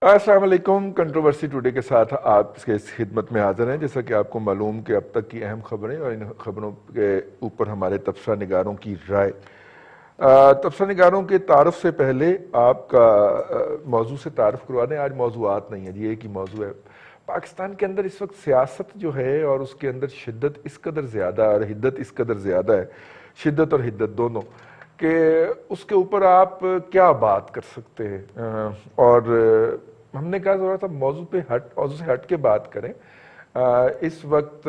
السلام علیکم۔ Controversy today کے ساتھ آپ کے خدمت میں حاضر ہیں۔ جیسا کہ آپ کو معلوم کہ اب تک کی اہم خبریں اور ان خبروں کے اوپر ہمارے تبصرہ نگاروں کی رائے۔ تبصرہ نگاروں کے تعارف سے پہلے آپ کا موضوع سے تعارف کروا دیں۔ آج موضوعات نہیں ہے جی، ایک ہی موضوع ہے۔ پاکستان کے اندر اس وقت سیاست جو ہے اور اس کے اندر شدت اس قدر زیادہ اور حدت اس قدر زیادہ ہے، شدت اور حدت دونوں، کہ اس کے اوپر آپ کیا بات کر سکتے ہیں۔ اور ہم نے کہا ضرورت موضوع سے ہٹ کے بات کریں۔ اس وقت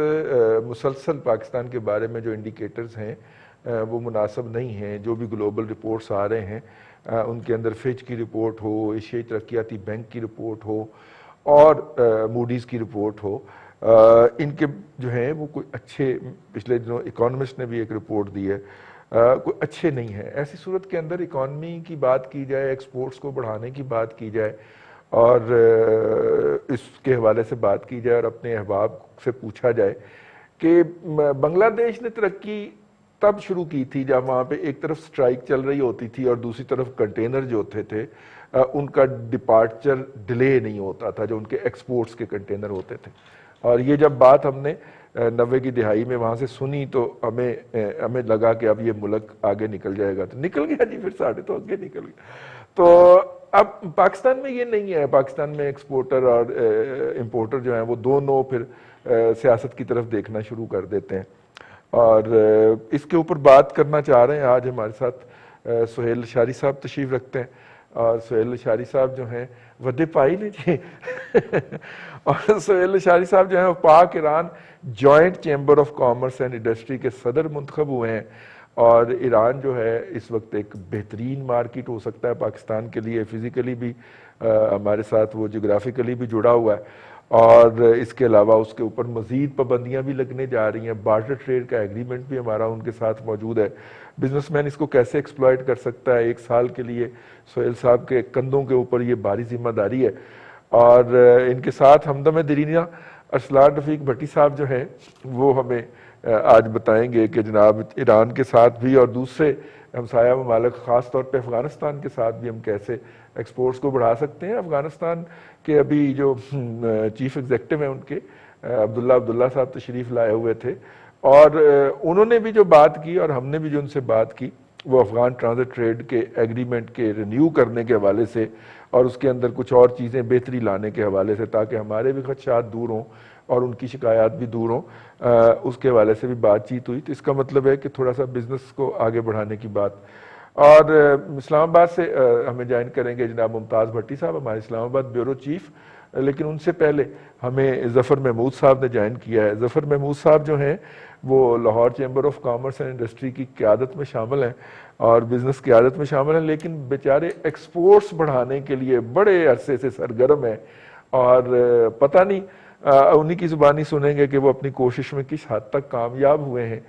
مسلسل پاکستان کے بارے میں جو انڈیکیٹرز ہیں وہ مناسب نہیں ہیں۔ جو بھی گلوبل رپورٹس آ رہے ہیں ان کے اندر فچ کی رپورٹ ہو، ایشیائی ترقیاتی بینک کی رپورٹ ہو اور موڈیز کی رپورٹ ہو، ان کے جو ہیں وہ کوئی اچھے، پچھلے دنوں اکانومسٹ نے بھی ایک رپورٹ دی ہے، کوئی اچھے نہیں ہیں۔ ایسی صورت کے اندر اکانومی کی بات کی جائے، ایکسپورٹس کو بڑھانے کی بات کی جائے اور اس کے حوالے سے بات کی جائے اور اپنے احباب سے پوچھا جائے کہ بنگلہ دیش نے ترقی تب شروع کی تھی جب وہاں پہ ایک طرف سٹرائک چل رہی ہوتی تھی اور دوسری طرف کنٹینر جو ہوتے تھے ان کا ڈپارچر ڈیلے نہیں ہوتا تھا، جو ان کے ایکسپورٹس کے کنٹینر ہوتے تھے۔ اور یہ جب بات ہم نے 90 کی دہائی میں وہاں سے سنی تو ہمیں لگا کہ اب یہ ملک آگے نکل جائے گا، تو نکل گیا جی، پھر ساڑھے تو آگے نکل گیا۔ تو اب پاکستان میں یہ نہیں ہے۔ پاکستان میں ایکسپورٹر اور امپورٹر جو ہیں وہ دونوں پھر سیاست کی طرف دیکھنا شروع کر دیتے ہیں، اور اس کے اوپر بات کرنا چاہ رہے ہیں۔ آج ہمارے ساتھ سہیل اشاری صاحب تشریف رکھتے ہیں، اور سہیل اشاری صاحب جو ہیں ودے پائی نے جی اور سہیل اشاری صاحب جو ہیں وہ پاک Iran joint chamber of commerce and industry کے صدر منتخب ہوئے ہیں، اور ایران جو ہے اس وقت ایک بہترین مارکیٹ ہو سکتا ہے پاکستان کے لیے، فزیکلی بھی ہمارے ساتھ وہ جغرافیکلی بھی جڑا ہوا ہے، اور اس کے علاوہ اس کے اوپر مزید پابندیاں بھی لگنے جا رہی ہیں۔ بارٹر ٹریڈ کا ایگریمنٹ بھی ہمارا ان کے ساتھ موجود ہے۔ بزنس مین اس کو کیسے ایکسپلائٹ کر سکتا ہے، ایک سال کے لیے سہیل صاحب کے کندھوں کے اوپر یہ بھاری ذمہ داری ہے۔ اور ان کے ساتھ ہمدم درینہ ارسلان رفیق بھٹی صاحب جو ہیں وہ ہمیں آج بتائیں گے کہ جناب ایران کے ساتھ بھی اور دوسرے ہمسایہ ممالک، خاص طور پہ افغانستان کے ساتھ بھی ہم کیسے ایکسپورٹس کو بڑھا سکتے ہیں۔ افغانستان کے ابھی جو چیف ایگزیکٹو ہیں ان کے عبداللہ صاحب تشریف لائے ہوئے تھے، اور انہوں نے بھی جو بات کی اور ہم نے بھی جو ان سے بات کی وہ افغان ٹرانزٹ ٹریڈ کے ایگریمنٹ کے رینیو کرنے کے حوالے سے اور اس کے اندر کچھ اور چیزیں بہتری لانے کے حوالے سے، تاکہ ہمارے بھی خدشات دور ہوں اور ان کی شکایات بھی دور ہوں، اس کے حوالے سے بھی بات چیت ہوئی۔ تو اس کا مطلب ہے کہ تھوڑا سا بزنس کو آگے بڑھانے کی بات۔ اور اسلام آباد سے ہمیں جوائن کریں گے جناب ممتاز بھٹی صاحب، ہمارے اسلام آباد بیورو چیف، لیکن ان سے پہلے ہمیں ظفر محمود صاحب نے جوائن کیا ہے۔ ظفر محمود صاحب جو ہیں وہ Lahore chamber of commerce and industry کی قیادت میں شامل ہیں اور بزنس قیادت میں شامل ہیں، لیکن بیچارے ایکسپورٹس بڑھانے کے لیے بڑے عرصے سے سرگرم ہیں، اور پتہ نہیں انہی کی زبانی سنیں گے کہ وہ اپنی کوشش میں کس حد تک کامیاب ہوئے ہیں۔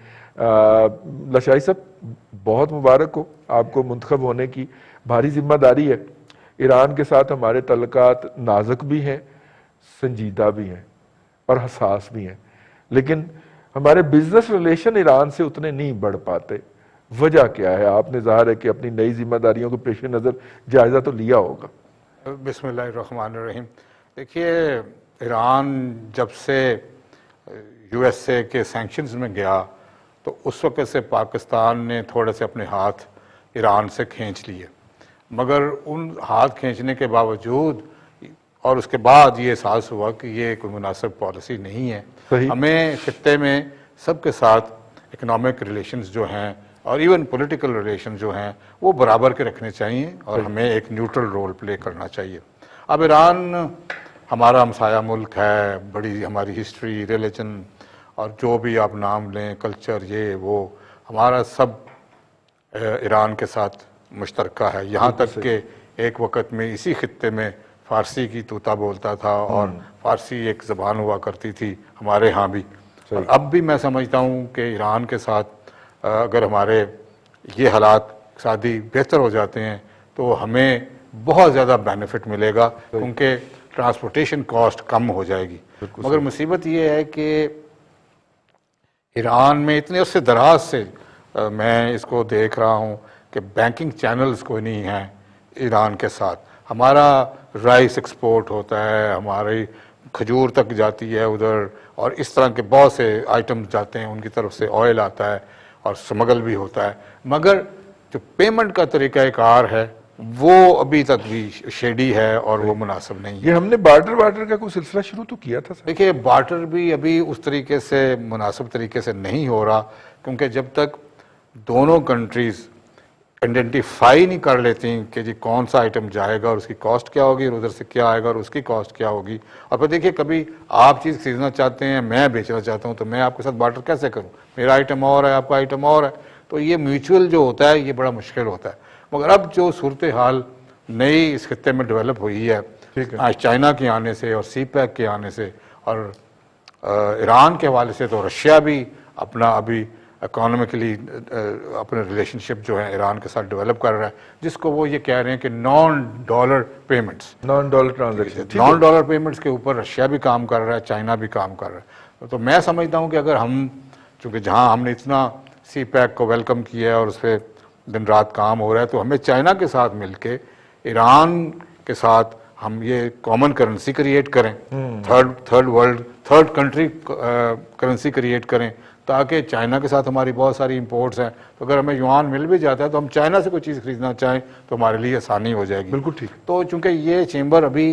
لشائی صاحب بہت مبارک ہو آپ کو منتخب ہونے کی، بھاری ذمہ داری ہے۔ ایران کے ساتھ ہمارے تعلقات نازک بھی ہیں، سنجیدہ بھی ہیں اور حساس بھی ہیں، لیکن ہمارے بزنس ریلیشن ایران سے اتنے نہیں بڑھ پاتے۔ وجہ کیا ہے؟ آپ نے ظاہر ہے کہ اپنی نئی ذمہ داریوں کو پیش نظر جائزہ تو لیا ہوگا۔ بسم اللہ الرحمن الرحیم۔ دیکھیے، ایران جب سے یو ایس اے کے سینکشنز میں گیا تو اس وقت سے پاکستان نے تھوڑے سے اپنے ہاتھ ایران سے کھینچ لیے، مگر ان ہاتھ کھینچنے کے باوجود اور اس کے بعد یہ احساس ہوا کہ یہ کوئی مناسب پالیسی نہیں ہے۔ ہمیں خطے میں سب کے ساتھ اکنامک ریلیشنز جو ہیں اور ایون پولیٹیکل ریلیشن جو ہیں وہ برابر کے رکھنے چاہیے، اور ہمیں ایک نیوٹرل رول پلے کرنا چاہیے۔ اب ایران ہمارا ہمسایہ ملک ہے، بڑی ہماری ہسٹری، ریلیجن اور جو بھی آپ نام لیں، کلچر، یہ وہ ہمارا سب ایران کے ساتھ مشترکہ ہے، یہاں تک کہ ایک وقت میں اسی خطے میں فارسی کی طوطا بولتا تھا اور فارسی ایک زبان ہوا کرتی تھی ہمارے ہاں بھی۔ اور اب بھی میں سمجھتا ہوں کہ ایران کے ساتھ اگر ہمارے یہ حالات اقتصادی بہتر ہو جاتے ہیں تو ہمیں بہت زیادہ بینیفٹ ملے گا، کیونکہ ٹرانسپورٹیشن کاسٹ کم ہو جائے گی۔ مگر مصیبت یہ ہے کہ ایران میں اتنے عرصے دراز سے میں اس کو دیکھ رہا ہوں کہ بینکنگ چینلز کوئی نہیں ہیں ایران کے ساتھ۔ ہمارا رائس ایکسپورٹ ہوتا ہے، ہماری کھجور تک جاتی ہے ادھر، اور اس طرح کے بہت سے آئٹمز جاتے ہیں، ان کی طرف سے آئل آتا ہے اور سمگل بھی ہوتا ہے، مگر جو پیمنٹ کا طریقہ کار ہے وہ ابھی تک بھی شیڈی ہے اور وہ مناسب نہیں ہے۔ یہ ہم نے بارٹر کا کوئی سلسلہ شروع تو کیا تھا سر؟ دیکھیے بارٹر بھی ابھی اس طریقے سے مناسب طریقے سے نہیں ہو رہا، کیونکہ جب تک دونوں کنٹریز آئیڈینٹیفائی نہیں کر لیتی کہ جی کون سا آئٹم جائے گا اور اس کی کاسٹ کیا ہوگی اور ادھر سے کیا آئے گا اور اس کی کاسٹ کیا ہوگی، اور پھر دیکھیے کبھی آپ چیز خریدنا چاہتے ہیں، میں بیچنا چاہتا ہوں، تو میں آپ کے ساتھ بارٹر کیسے کروں؟ میرا آئٹم اور ہے، آپ کا آئٹم اور ہے، تو یہ میوچول جو ہوتا ہے یہ بڑا مشکل ہوتا ہے۔ مگر اب جو صورتحال نئی اس خطے میں ڈیولپ ہوئی ہے آج چائنا کے آنے سے اور سی پیک کے آنے سے، اور ایران کے حوالے سے تو رشیا بھی اپنا ابھی اکانومکلی اپنے ریلیشن شپ جو ہے ایران کے ساتھ ڈیولپ کر رہا ہے، جس کو وہ یہ کہہ رہے ہیں کہ naan dollar payments, naan dollar transaction, naan dollar payments کے اوپر رشیا بھی کام کر رہا ہے، چائنا بھی کام کر رہا ہے۔ تو میں سمجھتا ہوں کہ اگر ہم، چونکہ جہاں ہم نے اتنا سی پیک کو ویلکم کیا ہے اور اس پہ دن رات کام ہو رہا ہے، تو ہمیں چائنا کے ساتھ مل کے ایران کے ساتھ ہم یہ کامن کرنسی کریٹ کریں، تھرڈ کنٹری کرنسی کریٹ کریں، تاکہ چائنا کے ساتھ ہماری بہت ساری امپورٹس ہیں، تو اگر ہمیں یوان مل بھی جاتا ہے تو ہم چائنا سے کوئی چیز خریدنا چاہیں تو ہمارے لیے آسانی ہو جائے گی۔ بالکل ٹھیک۔ تو چونکہ یہ چیمبر ابھی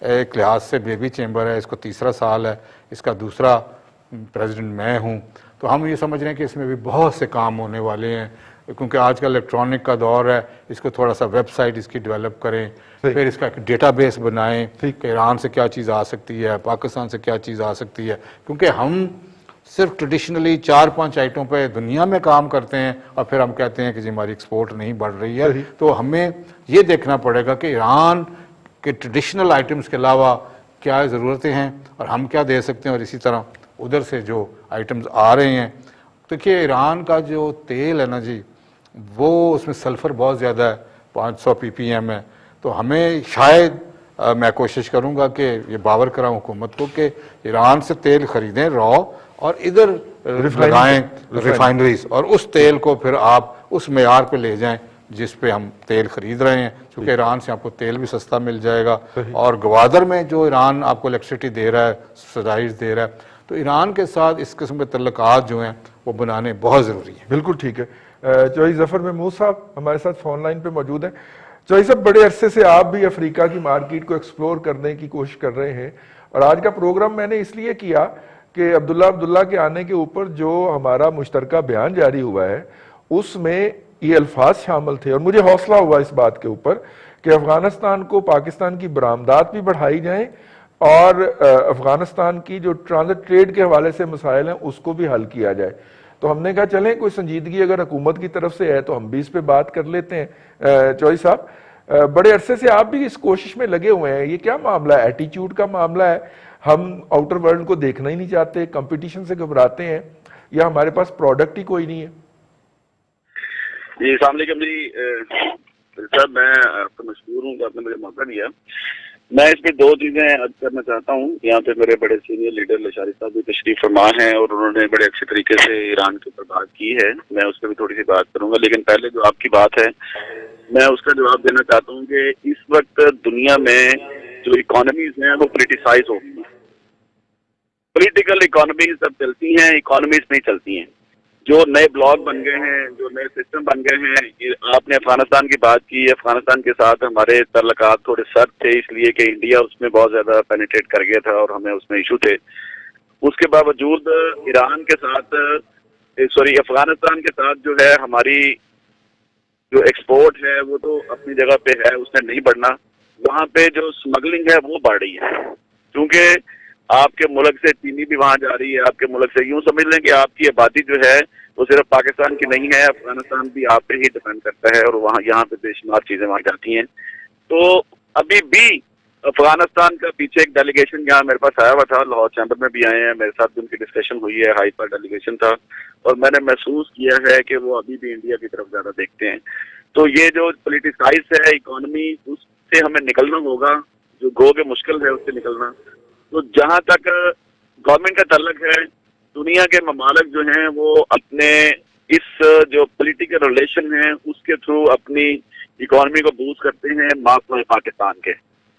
ایک لحاظ سے بیبی چیمبر ہے، اس کو تیسرا سال ہے، اس کا دوسرا پریزیڈنٹ میں ہوں، تو ہم یہ سمجھ رہے ہیں کہ اس میں بھی بہت سے کام ہونے والے ہیں، کیونکہ آج کل الیکٹرانک کا دور ہے، اس کو تھوڑا سا ویب سائٹ اس کی ڈیولپ کریں، پھر اس کا ایک ڈیٹا بیس بنائیں کہ ایران سے کیا چیز آ سکتی ہے، پاکستان سے کیا چیز آ سکتی ہے، کیونکہ ہم صرف ٹریڈیشنلی 4-5 آئٹوں پہ دنیا میں کام کرتے ہیں اور پھر ہم کہتے ہیں کہ جی ہماری ایکسپورٹ نہیں بڑھ رہی ہے۔ تو ہمیں یہ دیکھنا پڑے گا کہ ایران کے ٹریڈیشنل آئٹمس کے علاوہ کیا ضرورتیں ہیں اور ہم کیا دے سکتے ہیں، اور اسی طرح ادھر سے جو آئٹمز آ رہے ہیں۔ دیکھیے ایران کا جو تیل ہے نا جی، وہ اس میں سلفر بہت زیادہ ہے، 500 PPM ہے، تو ہمیں شاید میں کوشش کروں گا کہ یہ باور کراؤں حکومت کو کہ ایران سے تیل خریدیں را، اور ادھر لگائیں ریفائنریز، اور اس تیل کو پھر آپ اس معیار پہ لے جائیں جس پہ ہم تیل خرید رہے ہیں، کیونکہ ایران سے آپ کو تیل بھی سستا مل جائے گا، اور گوادر میں جو ایران آپ کو الیکٹریسٹی دے رہا ہے، سبسائڈز دے رہا ہے، تو ایران کے ساتھ اس قسم کے تعلقات جو ہیں وہ بنانے بہت ضروری ہیں۔ بالکل ٹھیک ہے۔ چوہی ظفر محمود صاحب ہمارے ساتھ فون لائن پہ موجود ہیں۔ چوہی صاحب، بڑے عرصے سے آپ بھی افریقہ کی مارکیٹ کو ایکسپلور کرنے کی کوشش کر رہے ہیں، اور آج کا پروگرام میں نے اس لیے کیا کہ عبداللہ کے آنے کے اوپر جو ہمارا مشترکہ بیان جاری ہوا ہے اس میں یہ الفاظ شامل تھے، اور مجھے حوصلہ ہوا اس بات کے اوپر کہ افغانستان کو پاکستان کی برآمدات بھی بڑھائی جائیں، اور افغانستان کی جو ٹرانزٹ ٹریڈ کے حوالے سے مسائل ہیں اس کو بھی حل کیا جائے۔ تو ہم نے کہا چلیں کوئی سنجیدگی اگر حکومت کی طرف سے ہے تو ہم بھی اس پہ بات کر لیتے ہیں۔ چوہی صاحب، بڑے عرصے سے آپ بھی اس کوشش میں لگے ہوئے ہیں، یہ کیا معاملہ ہے؟ ایٹیچیوڈ کا معاملہ ہے، ہم آؤٹر ورلڈ کو دیکھنا ہی نہیں چاہتے، کمپٹیشن سے گھبراتے ہیں، یا ہمارے پاس پروڈکٹ ہی کوئی نہیں ہے؟ جی السلام علیکم جی صاحب، میں آپ کا مشکور ہوں کہ آپ نے مجھے موقع دیا۔ میں اس پہ 2 چیزیں عرض کرنا چاہتا ہوں۔ یہاں پہ میرے بڑے سینئر لیڈر لشاری صاحب بھی تشریف فرما ہیں، اور انہوں نے بڑے اچھے طریقے سے ایران کے اوپر بات کی ہے، میں اس پہ بھی تھوڑی سی بات کروں گا، لیکن پہلے جو آپ کی بات ہے میں اس کا جواب دینا چاہتا ہوں کہ اس وقت دنیا میں جو اکانومیز ہیں وہ پولیٹیسائز ہو گئی ہیں۔ پولیٹیکل اکانومیز اب چلتی ہیں، اکانومیز نہیں چلتی ہیں۔ جو نئے بلاک بن گئے ہیں، جو نئے سسٹم بن گئے ہیں، آپ نے افغانستان کی بات کی، افغانستان کے ساتھ ہمارے تعلقات تھوڑے سخت تھے اس لیے کہ انڈیا اس میں بہت زیادہ پینیٹریٹ کر گیا تھا اور ہمیں اس میں ایشو تھے۔ اس کے باوجود ایران کے ساتھ افغانستان کے ساتھ جو ہے ہماری جو ایکسپورٹ ہے وہ تو اپنی جگہ پہ ہے، اس نے نہیں بڑھنا، وہاں پہ جو اسمگلنگ ہے وہ بڑھ رہی ہے، کیونکہ آپ کے ملک سے چینی بھی وہاں جا رہی ہے، آپ کے ملک سے، یوں سمجھ لیں کہ آپ کی آبادی جو ہے وہ صرف پاکستان کی نہیں ہے، افغانستان بھی آپ پہ ہی ڈپینڈ کرتا ہے، اور وہاں یہاں پہ بے شمار چیزیں وہاں جاتی ہیں۔ تو ابھی بھی افغانستان کا پیچھے ایک ڈیلیگیشن یہاں میرے پاس آیا ہوا تھا، لاہور چیمبر میں بھی آئے ہیں، میرے ساتھ بھی ان کی ڈسکشن ہوئی ہے، ہائی پر ڈیلیگیشن تھا، اور میں نے محسوس کیا ہے کہ وہ ابھی بھی انڈیا کی طرف زیادہ دیکھتے ہیں۔ تو یہ جو پولیٹیسائز ہے اکانومی، اس سے ہمیں نکلنا ہوگا، جو گو کہ مشکل ہے اس سے نکلنا۔ تو جہاں تک گورنمنٹ کا تعلق ہے، دنیا کے ممالک جو ہیں وہ اپنے اس جو پولیٹیکل ریلیشن ہیں اس کے تھرو اپنی اکانومی کو بوسٹ کرتے ہیں، معاف ہے پاکستان کے۔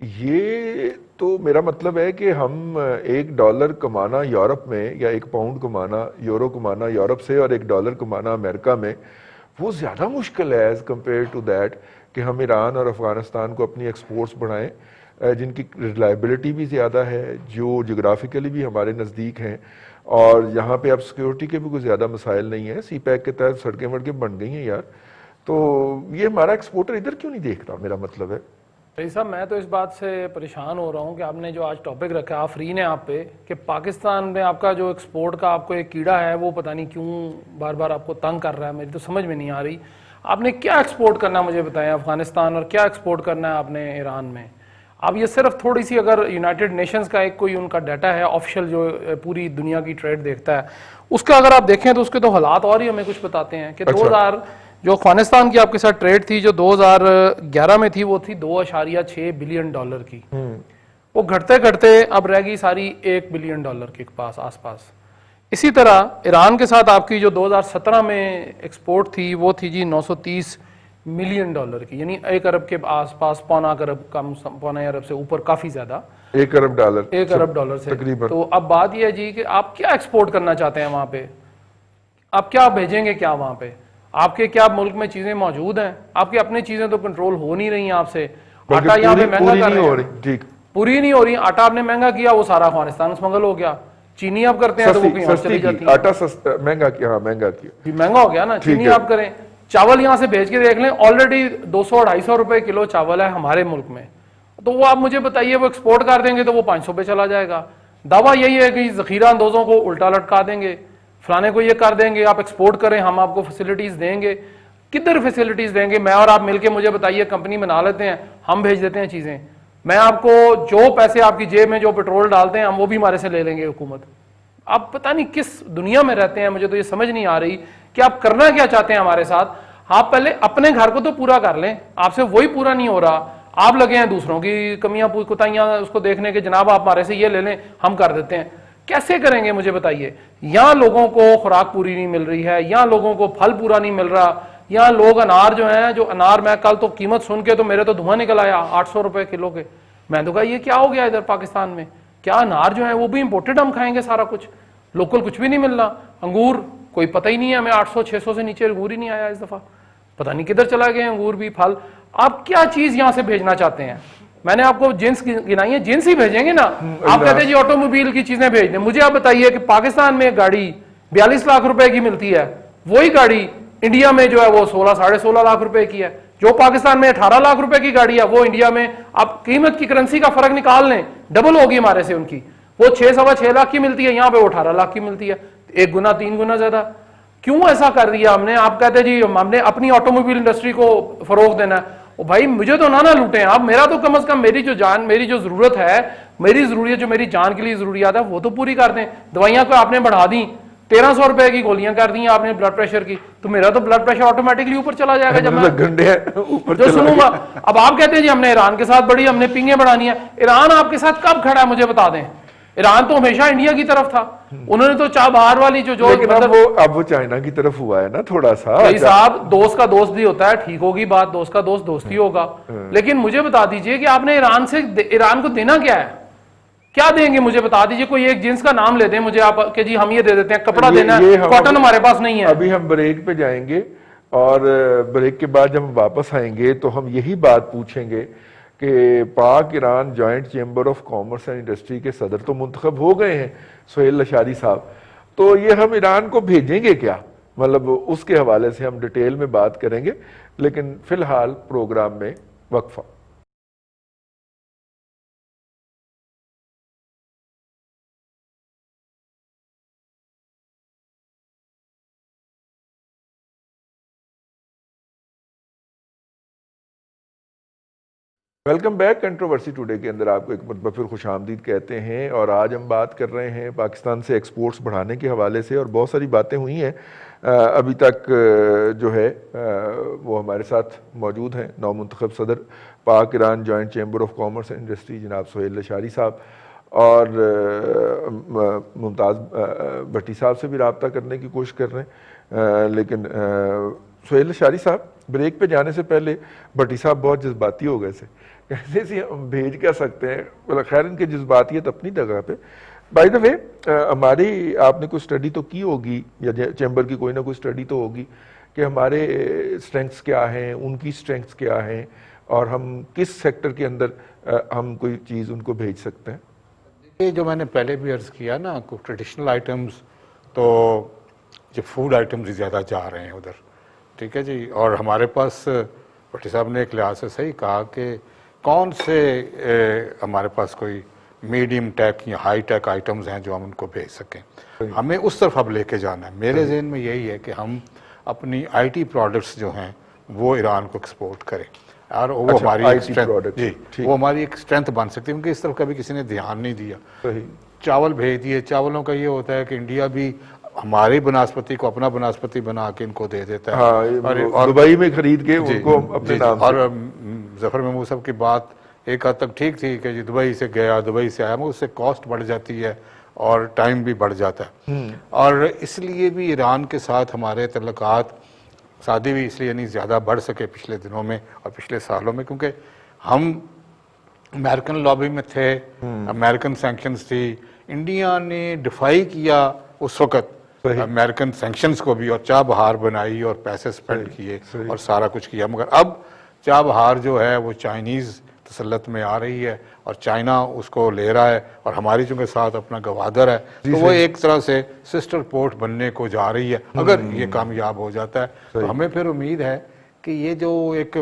یہ تو میرا مطلب ہے کہ ہم $1 کمانا یورپ میں یا £1 کمانا یورو کمانا یورپ سے اور $1 کمانا امریکہ میں وہ زیادہ مشکل ہے ایز کمپیئر ٹو دیٹ کہ ہم ایران اور افغانستان کو اپنی ایکسپورٹس بڑھائیں جن کی ریلائبلٹی بھی زیادہ ہے, جو جغرافیکلی بھی ہمارے نزدیک ہیں, اور یہاں پہ اب سیکیورٹی کے بھی کوئی زیادہ مسائل نہیں ہیں. سی پیک کے تحت سڑکیں وڑکیں بن گئی ہیں یار, تو یہ ہمارا ایکسپورٹر ادھر کیوں نہیں دیکھ رہا, میرا مطلب ہے. رئیس صاحب میں تو اس بات سے پریشان ہو رہا ہوں کہ آپ نے جو آج ٹاپک رکھا ہے آفرین ہے آپ پہ, کہ پاکستان میں آپ کا جو ایکسپورٹ کا آپ کو ایک کیڑا ہے وہ پتہ نہیں کیوں بار بار آپ کو تنگ کر رہا ہے, میری تو سمجھ میں نہیں آ رہی. آپ نے کیا ایکسپورٹ کرنا ہے مجھے بتائیں افغانستان, اور کیا ایکسپورٹ کرنا ہے آپ نے ایران میں. اب یہ صرف تھوڑی سی اگر یونائٹڈ نیشنز کا ایک کوئی ان کا ڈیٹا ہے آفیشیل جو پوری دنیا کی ٹریڈ دیکھتا ہے, اس کا اگر آپ دیکھیں تو اس کے تو حالات اور ہی ہمیں کچھ بتاتے ہیں کہ 2000 جو افغانستان کی آپ کے ساتھ ٹریڈ تھی جو 2011 میں تھی وہ تھی $2.6 بلین کی, وہ گھٹتے گھٹتے اب رہ گئی ساری $1 بلین کے پاس آس پاس. اسی طرح ایران کے ساتھ آپ کی جو 2017 میں ایکسپورٹ تھی وہ تھی جی $930 ملین کی, یعنی $1 ارب کے آس پاس, پونا ارب سے اوپر, کافی زیادہ, $1 ارب سے تقریباً. تو اب بات یہ ہے جی کہ آپ کیا ایکسپورٹ کرنا چاہتے ہیں وہاں پہ, آپ کیا بھیجیں گے کیا وہاں پہ, آپ کے کیا ملک میں چیزیں موجود ہیں, آپ کی اپنی چیزیں تو کنٹرول ہو نہیں رہی ہیں آپ سے. آٹا یہاں پہ مہنگا کر رہے ہیں, پوری نہیں ہو رہی, آٹا آپ نے مہنگا کیا وہ سارا افغانستان اسمگل ہو گیا. چینی آپ کرتے ہیں تو وہ کہیں اور چلی جاتی ہے, آٹا مہنگا کیا, مہنگا ہو گیا نا. چینی آپ کریں, چاول یہاں سے بھیج کے دیکھ لیں, آلریڈی 200-250 روپے کلو چاول ہے ہمارے ملک میں, تو وہ آپ مجھے بتائیے وہ ایکسپورٹ کر دیں گے تو وہ 500 پہ چلا جائے گا. دعویٰ یہی ہے کہ ذخیرہ اندوزوں کو الٹا لٹکا دیں گے, فلانے کو یہ کر دیں گے, آپ ایکسپورٹ کریں ہم آپ کو فیسلٹیز دیں گے. کدھر فیسلٹیز دیں گے, میں اور آپ مل کے مجھے بتائیے, کمپنی بنا لیتے ہیں, ہم بھیج دیتے ہیں چیزیں, میں آپ کو جو پیسے آپ کی جیب میں جو پیٹرول ڈالتے ہیں ہم وہ بھی ہمارے سے لے لیں گے حکومت. آپ پتہ نہیں کس دنیا میں رہتے ہیں, مجھے تو یہ سمجھ نہیں آ رہی کہ آپ کرنا کیا چاہتے ہیں ہمارے ساتھ. آپ پہلے اپنے گھر کو تو پورا کر لیں, آپ سے وہی پورا نہیں ہو رہا, آپ لگے ہیں دوسروں کی کمیاں کوتاہیاں اس کو دیکھنے کے, جناب آپ ہمارے سے یہ لے لیں ہم کر دیتے ہیں. کیسے کریں گے مجھے بتائیے. یہاں لوگوں کو خوراک پوری نہیں مل رہی ہے, یہاں لوگوں کو پھل پورا نہیں مل رہا, یہاں لوگ انار جو ہیں, جو انار میں کل تو قیمت سن کے تو میرے تو دھواں نکل آیا 800 روپے کلو کے. میں تو کہا یہ کیا ہو گیا ادھر پاکستان میں, کیا انار جو ہیں وہ بھی امپورٹڈ ہم کھائیں گے سارا کچھ, لوکل کچھ بھی نہیں مل رہا. انگور کوئی پتہ ہی نہیں ہے ہمیں, 800-600 سے نیچے انگور ہی نہیں آیا اس دفعہ, پتہ نہیں کدھر چلا گئے انگور بھی, پھل. آپ کیا چیز یہاں سے بھیجنا چاہتے ہیں. میں نے آپ کو جنس گنائی ہے, جنس ہی بھیجیں گے نا. آپ کہتے ہیں جی آٹو موبائل کی چیزیں بھیج دیں. مجھے آپ بتائیے کہ پاکستان میں گاڑی 42 لاکھ روپے کی ملتی ہے, وہی گاڑی انڈیا میں جو ہے وہ 16-16.5 لاکھ روپے کی ہے. جو پاکستان میں 18 لاکھ روپے کی گاڑی ہے وہ انڈیا میں, آپ قیمت کی کرنسی کا فرق نکال لیں, ڈبل ہوگی ہمارے سے ان کی. وہ 6-6.25 لاکھ کی ملتی ہے, یہاں پہ وہ 18 لاکھ کی ملتی ہے, 1 گنا 3 گنا زیادہ. کیوں ایسا کر دیا ہم نے. آپ کہتے ہیں جی ہم نے اپنی آٹو موبائل انڈسٹری کو فروغ دینا ہے. بھائی مجھے تو نہ لوٹیں آپ, میرا تو کم از کم میری جو جان, میری جو ضرورت ہے, میری ضروریت جو میری جان کے لیے ضروریات ہے وہ تو پوری کر دیں. دوائیاں کو آپ نے بڑھا دیں, 1300 روپے کی گولیاں کر دی آپ نے بلڈ پریشر کی, تو میرا تو بلڈ پریشر آٹومیٹکلی اوپر چلا جائے گا جب میں جو سنوں گا. اب آپ کہتے ہیں جی ہم نے ایران کے ساتھ بڑی, ہم نے پنگیں بڑھانی ہے. ایران آپ کے ساتھ کب کھڑا ہے مجھے بتا دیں. ایران تو ہمیشہ انڈیا کی طرف تھا, انہوں نے تو چاہ باہر والی جو اب وہ چائنا کی طرف ہوا ہے نا تھوڑا سا. بھائی صاحب دوست کا دوست بھی ہوتا ہے, ٹھیک ہوگی بات, دوست کا دوست دوست ہی ہوگا, لیکن مجھے بتا دیجئے کہ آپ نے ایران کو دینا کیا ہے, کیا دیں گے مجھے بتا دیجئے. کوئی ایک جنس کا نام لے دیں مجھے آپ کہ جی ہم یہ دے دیتے ہیں, کپڑا دینا ہے, کاٹن ہمارے پاس نہیں ہے. ابھی ہم بریک پہ جائیں گے, اور بریک کے بعد جب ہم واپس آئیں گے تو ہم یہی بات پوچھیں گے کہ پاک Iran joint chamber of commerce and industry کے صدر تو منتخب ہو گئے ہیں سہیل لشاری صاحب, تو یہ ہم ایران کو بھیجیں گے کیا, مطلب اس کے حوالے سے ہم ڈیٹیل میں بات کریں گے. لیکن فی الحال پروگرام میں وقفہ. Welcome back. کنٹروورسی ٹوڈے کے اندر آپ کو ایک مرتبہ پھر خوش آمدید کہتے ہیں, اور آج ہم بات کر رہے ہیں پاکستان سے ایکسپورٹس بڑھانے کے حوالے سے, اور بہت ساری باتیں ہوئی ہیں ابھی تک جو ہے وہ ہمارے ساتھ موجود ہیں نو منتخب صدر پاک Iran joint chamber of commerce and industry جناب سہیل لشاری صاحب, اور ممتاز بھٹی صاحب سے بھی رابطہ کرنے کی کوشش کر رہے ہیں. لیکن سہیل لشاری صاحب بریک پہ جانے سے پہلے بھٹی صاحب بہت جذباتی ہو گئے تھے کہنے سے ہم بھیج کیا سکتے ہیں، بلا خیر ان کے جذباتیت اپنی جگہ پہ. بائی دا وے ہماری آپ نے کوئی اسٹڈی تو کی ہوگی یا چیمبر کی کوئی نہ کوئی اسٹڈی تو ہوگی کہ ہمارے اسٹرینگس کیا ہیں، ان کی اسٹرینگس کیا ہیں، اور ہم کس سیکٹر کے اندر ہم کوئی چیز ان کو بھیج سکتے ہیں. یہ جو میں نے پہلے بھی عرض کیا نا، ٹریڈیشنل آئٹمز تو جو فوڈ آئٹمز ہی زیادہ جا رہے ہیں ادھر، ٹھیک ہے جی. اور ہمارے پاس بھٹی صاحب نے ایک لحاظ سے صحیح کہا کہ کون سے ہمارے پاس کوئی میڈیم ٹیک یا ہائی ٹیک آئٹمز ہیں جو ہم ان کو بھیج سکیں. ہمیں اس طرف اب لے کے جانا ہے. میرے ذہن میں یہی ہے کہ ہم اپنی آئی ٹی پروڈکٹس جو ہیں وہ ایران کو ایکسپورٹ کریں، اور وہ ہماری وہ ہماری ایک اسٹرینتھ بن سکتی ہے، کیونکہ اس طرف کبھی کسی نے دھیان نہیں دیا. چاول بھیج دیے، چاولوں کا یہ ہوتا ہے کہ انڈیا بھی ہماری بناسپتی کو اپنا بناسپتی بنا کے ان کو دے دیتا ہے، اور دبئی میں خرید کے ان کو اپنے نام سے. اور ظفر محمود صاحب کی بات ایک حد تک ٹھیک تھی کہ جی دبئی سے گیا، دبئی سے آیا، مگر اس سے کاسٹ بڑھ جاتی ہے اور ٹائم بھی بڑھ جاتا ہے. اور اس لیے بھی ایران کے ساتھ ہمارے تعلقات سادی بھی اس لیے نہیں زیادہ بڑھ سکے پچھلے دنوں میں اور پچھلے سالوں میں، کیونکہ ہم امریکن لابی میں تھے، امریکن سینکشنز تھی. انڈیا نے ڈیفائی کیا اس وقت امریکن سینکشنز کو بھی، اور چاہ بہار بنائی اور پیسے سپینڈ کیے اور سارا کچھ کیا. مگر اب چاہ بہار جو ہے وہ چائنیز تسلط میں آ رہی ہے اور چائنا اس کو لے رہا ہے، اور ہماری چونکہ ساتھ اپنا گوادر ہے تو وہ ایک طرح سے سسٹر پورٹ بننے کو جا رہی ہے. اگر یہ کامیاب ہو جاتا ہے تو ہمیں پھر امید ہے کہ یہ جو ایک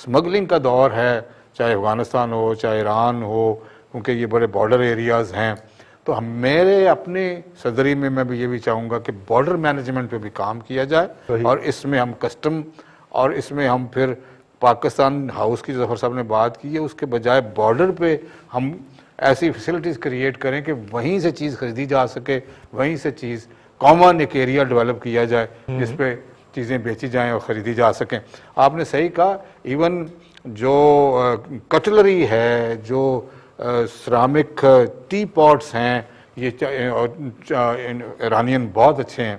سمگلنگ کا دور ہے، چاہے افغانستان ہو چاہے ایران ہو، کیونکہ یہ بڑے بارڈر ایریاز ہیں، تو میرے اپنے صدری میں بھی یہ بھی چاہوں گا کہ بارڈر مینجمنٹ پہ بھی کام کیا جائے، اور اس میں ہم کسٹم اور اس میں ہم پھر پاکستان ہاؤس کی ظفر صاحب نے بات کی ہے، اس کے بجائے بارڈر پہ ہم ایسی فیسلٹیز کریٹ کریں کہ وہیں سے چیز خریدی جا سکے، وہیں سے چیز کامن ایک ایریا ڈیولپ کیا جائے جس پہ چیزیں بیچی جائیں اور خریدی جا سکیں. آپ نے صحیح کہا، ایون جو کٹلری ہے، جو سرامک ٹی پاٹس ہیں، یہ ایرانین بہت اچھے ہیں،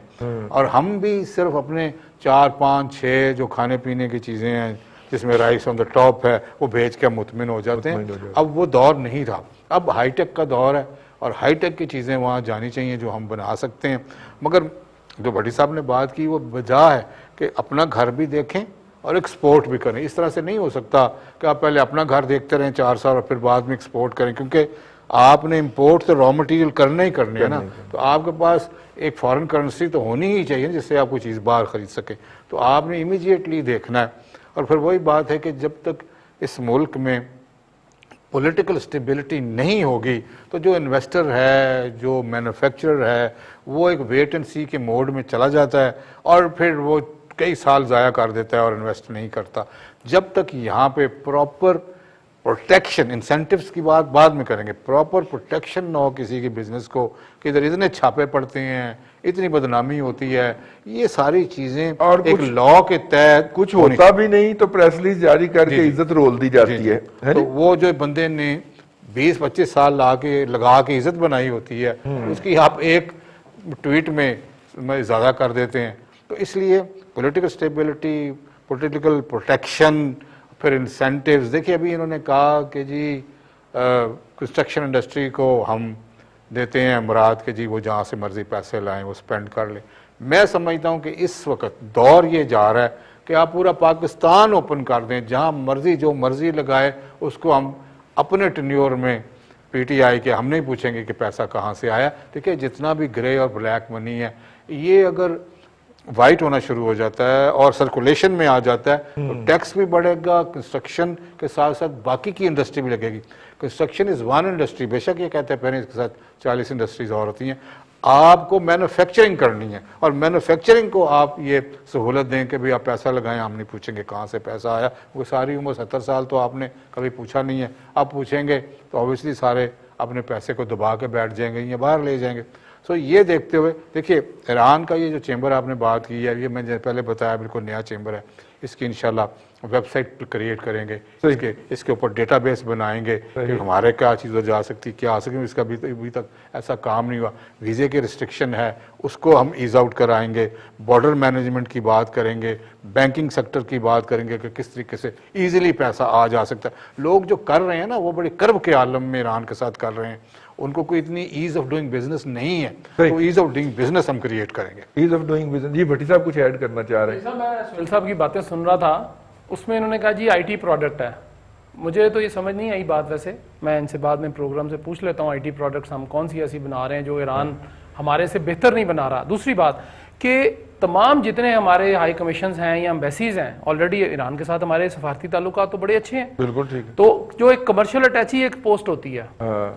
اور ہم بھی صرف اپنے 4 5 6 جو کھانے پینے کی چیزیں ہیں جس میں رائس آن دا ٹاپ ہے وہ بیچ کے مطمئن ہو جاتے ہیں. اب وہ دور نہیں رہا، اب ہائی ٹیک کا دور ہے، اور ہائی ٹیک کی چیزیں وہاں جانی چاہیے جو ہم بنا سکتے ہیں. مگر جو بھٹی صاحب نے بات کی وہ وجہ ہے کہ اپنا گھر بھی دیکھیں اور ایکسپورٹ بھی کریں. اس طرح سے نہیں ہو سکتا کہ آپ پہلے اپنا گھر دیکھتے رہیں 4 سال اور پھر بعد میں ایکسپورٹ کریں، کیونکہ آپ نے امپورٹ تو را مٹیریل کرنے ہی کرنے ہیں نا، تو آپ کے پاس ایک فارن کرنسی تو ہونی ہی چاہیے جس سے آپ کوئی چیز باہر خرید سکیں. تو آپ نے امیجیٹلی دیکھنا ہے. اور پھر وہی بات ہے کہ جب تک اس ملک میں پولیٹیکل سٹیبلٹی نہیں ہوگی تو جو انویسٹر ہے، جو مینوفیکچرر ہے، وہ ایک ویٹ اینڈ سی کے موڈ میں چلا جاتا ہے اور پھر وہ کئی سال ضائع کر دیتا ہے اور انویسٹ نہیں کرتا. جب تک یہاں پہ پراپر پروٹیکشن، انسینٹیوز کی بات بعد میں کریں گے، پراپر پروٹیکشن نہ ہو کسی کی بزنس کو، کہ ادھر اتنے چھاپے پڑتے ہیں، اتنی بدنامی ہوتی ہے، یہ ساری چیزیں اور ایک لا کے تحت کچھ ہوتا بھی نہیں تو پریس ریلیز جاری کر کے عزت رول دی جاتی ہے. تو وہ جو بندے نے 20 25 سال لگا کے عزت بنائی ہوتی ہے، اس کی آپ ایک ٹویٹ میں زیادہ کر دیتے ہیں. تو اس لیے پولیٹیکل سٹیبلٹی، پولیٹیکل پروٹیکشن، پھر انسینٹیوز. دیکھیے ابھی انہوں نے کہا کہ جی کنسٹرکشن انڈسٹری کو ہم دیتے ہیں مراد کہ جی وہ جہاں سے مرضی پیسے لائیں وہ سپینڈ کر لیں. میں سمجھتا ہوں کہ اس وقت دور یہ جا رہا ہے کہ آپ پورا پاکستان اوپن کر دیں، جہاں مرضی جو مرضی لگائے اس کو ہم اپنے ٹینیور میں پی ٹی آئی کے ہم نہیں پوچھیں گے کہ پیسہ کہاں سے آیا. دیکھیے جتنا بھی گرے اور بلیک منی ہے یہ اگر وائٹ ہونا شروع ہو جاتا ہے اور سرکولیشن میں آ جاتا ہے تو ٹیکس بھی بڑھے گا، کنسٹرکشن کے ساتھ ساتھ باقی کی انڈسٹری بھی لگے گی. کنسٹرکشن از ون انڈسٹری، بے شک یہ کہتے ہیں پہلے اس کے ساتھ 40 انڈسٹریز اور ہوتی ہیں. آپ کو مینوفیکچرنگ کرنی ہے اور مینوفیکچرنگ کو آپ یہ سہولت دیں کہ بھی آپ پیسہ لگائیں، ہم نہیں پوچھیں گے کہاں سے پیسہ آیا. وہ ساری عمر 70 سال تو آپ نے کبھی پوچھا نہیں ہے، آپ پوچھیں گے تو اوبیسلی سارے اپنے پیسے کو دبا کے بیٹھ جائیں گے یا باہر لے جائیں گے. سو یہ دیکھتے ہوئے دیکھیے ایران کا یہ جو چیمبر آپ نے بات کی ہے، یہ میں نے پہلے بتایا بالکل نیا چیمبر ہے. اس کی انشاءاللہ ویب سائٹ کریٹ کریں گے, صحیح. اس کے اوپر ڈیٹا بیس بنائیں گے کہ ہمارے کیا چیزیں جا سکتی کیا آ سکتی, اس کا ابھی تک ایسا کام نہیں ہوا. ویزے کی ریسٹرکشن ہے اس کو ہم ایز آؤٹ کرائیں گے, بارڈر مینجمنٹ کی بات کریں گے, بینکنگ سیکٹر کی بات کریں گے کہ کس طریقے سے ایزیلی پیسہ آ جا سکتا ہے. لوگ جو کر رہے ہیں نا وہ بڑے کرب کے عالم میں ایران کے ساتھ کر رہے ہیں, ان کو کوئی اتنی ایز آف ڈوئنگ بزنس نہیں ہے, تو ایز آف ڈوئنگ بزنس ہم کریٹ کریں گے. Ease of doing business. جی بھٹی صاحب کچھ ایڈ کرنا چاہ رہے ہیں؟ میں سہیل صاحب کی باتیں سن رہا تھا, اس میں انہوں نے کہا جی آئی ٹی پروڈکٹ ہے. مجھے تو یہ سمجھ نہیں آئی بات, ویسے میں ان سے بعد میں پروگرام سے پوچھ لیتا ہوں آئی ٹی پروڈکٹس ہم کون سی ایسی بنا رہے ہیں جو ایران ہمارے سے بہتر نہیں بنا رہا. دوسری بات کہ تمام جتنے ہمارے ہائی کمیشنز ہیں یا امبیسیز ہیں آلریڈی ایران کے ساتھ ہمارے سفارتی تعلقات تو بڑے اچھے ہیں. بالکل ٹھیک ہے. تو جو ایک کمرشل اٹیچی ایک پوسٹ ہوتی ہے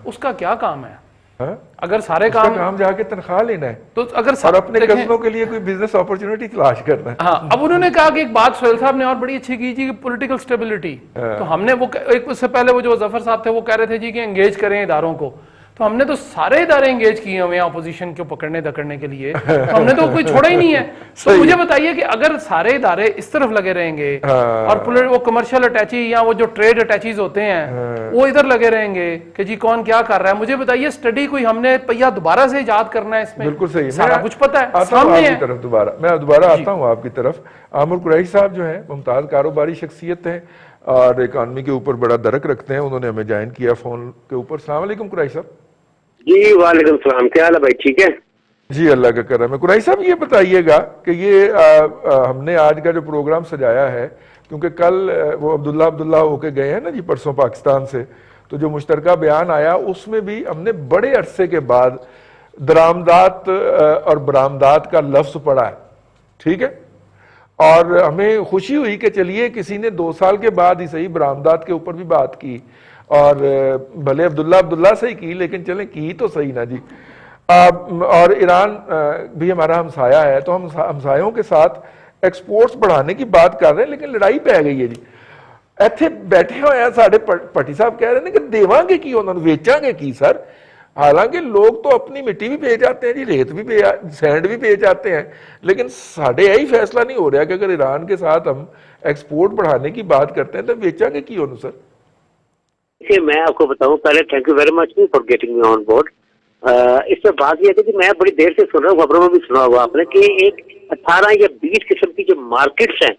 اس کا کیا کام ہے؟ اگر سارے کام جا کے تنخواہ لینا ہے تو اگر اور اپنے کزنوں کے لیے کوئی بزنس اپرچونٹی تلاش کرنا ہے. ہاں, اب انہوں نے کہا کہ ایک بات سہیل صاحب نے اور بڑی اچھی کی جی کہ پولیٹیکل سٹیبلٹی. تو ہم نے وہ ایک اس سے پہلے وہ جو ظفر صاحب تھے وہ کہہ رہے تھے جی کہ انگیج کریں اداروں کو, تو ہم نے تو سارے ادارے انگیج کیے ہوئے ہیں اپوزیشن کو پکڑنے دکڑنے کے لیے, ہم نے تو کوئی چھوڑا ہی نہیں ہے. تو مجھے بتائیے کہ اگر سارے ادارے اس طرف لگے رہیں گے اور وہ کمرشل اٹیچی یا وہ جو ٹریڈ اٹیچیز ہوتے ہیں وہ ادھر لگے رہیں گے کہ جی کون کیا کر رہا ہے, مجھے بتائیے اسٹڈی کوئی ہم نے پہیا دوبارہ سے ایجاد کرنا ہے اس میں؟ بالکل صحیح, سارا کچھ پتا ہے سامنے ہے. میں دوبارہ آتا ہوں آپ کی طرف. عامر قریشی صاحب جو ہیں ممتاز کاروباری شخصیت ہیں اور اکانومی کے اوپر بڑا درک رکھتے ہیں, انہوں نے ہمیں جوائن کیا فون کے اوپر. السلام علیکم قریشی صاحب. جی وعلیکم السلام, کیا حال ہے بھائی, ٹھیک ہے؟ جی اللہ کا کرم ہے. قریشی صاحب یہ بتائیے گا کہ یہ ہم نے آج کا جو پروگرام سجایا ہے, کیونکہ کل وہ عبداللہ ہو کے گئے ہیں نا جی پرسوں پاکستان سے, تو جو مشترکہ بیان آیا اس میں بھی ہم نے بڑے عرصے کے بعد درآمدات اور برآمدات کا لفظ پڑھا ہے, ٹھیک ہے, اور ہمیں خوشی ہوئی کہ چلیے کسی نے 2 سال کے بعد ہی صحیح برآمدات کے اوپر بھی بات کی, اور بھلے عبداللہ سے ہی کی, لیکن چلیں کی تو صحیح نا جی. اور ایران بھی ہمارا ہمسایہ ہے, تو ہم ہمسایوں کے ساتھ ایکسپورٹس بڑھانے کی بات کر رہے ہیں, لیکن لڑائی پہ گئی ہے جی. ایتھے بیٹھے ہوئے ہیں ساڑھے پٹی صاحب کہہ رہے ہیں کہ دیواں گے کی, انہوں نے ویچاں گے کی سر. حالانکہ لوگ تو اپنی مٹی بھی بھیج جاتے ہیں جی, ریت بھی سینڈ بھی بھیج جاتے ہیں, لیکن ساڑھے یہی فیصلہ نہیں ہو رہا کہ اگر ایران کے ساتھ ہم ایکسپورٹ بڑھانے کی بات کرتے ہیں تو بیچاں گے کی انہوں سر. میں آپ کو بتاؤں, پہلے thank you very much for getting me on board. اس میں بات یہ ہے کہ میں بڑی دیر سے سن رہا ہوں, خبروں میں بھی سنا ہوا آپ نے کہ ایک 18 یا 20 قسم کی جو مارکیٹس ہیں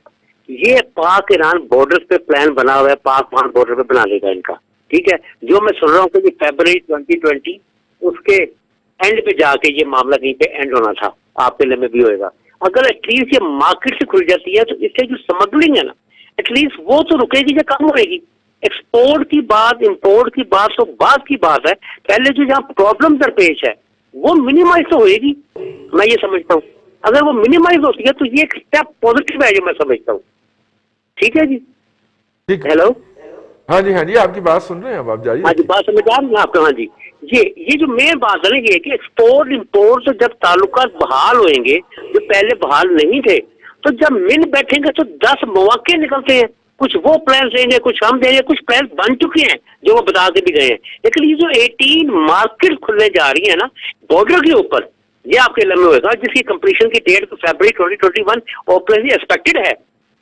یہ پاک ایران بارڈر پہ پلان بنا ہوا ہے, پاک وہاں بارڈر پہ بنا لے گا ان کا, ٹھیک ہے. جو میں سن رہا ہوں کہ یہ فیبرری 2020 اس کے اینڈ پہ جا کے یہ معاملہ کہیں پہ اینڈ ہونا تھا, آپ کے لیے میں بھی ہوئے گا. اگر ایٹ لیسٹ یہ مارکیٹ سے کھل جاتی ہے تو اس سے جو اسمگلنگ ہے نا ایٹ لیسٹ وہ تو رکے گی یا کم ہوئے گی. ایکسپورٹ کی بات, امپورٹ کی بات تو بعد کی بات ہے, پہلے جو جہاں پرابلم درپیش ہے وہ منیمائز تو ہوئے گی, میں یہ سمجھتا ہوں. اگر وہ منیمائز ہوتی ہے تو یہ ایک اسٹیپ پازیٹیو ہے جو میں سمجھتا ہوں. ٹھیک ہے جی, ہیلو. ہاں جی آپ کی بات سن رہے ہیں, آپ جائیے. ہاں جی بات سمجھ آ رہی ہے آپ کا. ہاں جی, یہ جو مین بات ہے نا یہ کہ ایکسپورٹ امپورٹ سے جب تعلقات بحال ہوئیں گے جو پہلے بحال نہیں تھے, تو جب مل بیٹھیں گے تو 10 مواقع نکلتے ہیں. کچھ وہ پلانس دیں گے, کچھ ہم دیں گے, کچھ پلانس بن چکے ہیں جو وہ بتا کے بھی گئے ہیں. لیکن یہ جو 18 مارکیٹ کھلنے جا رہی ہیں نا بارڈر کے اوپر, یہ آپ کے لمحے ہوئے گا جس کی کمپلیشن کی ڈیٹ تو فیبرری 2021 اوپنلی ایکسپیکٹڈ ہے.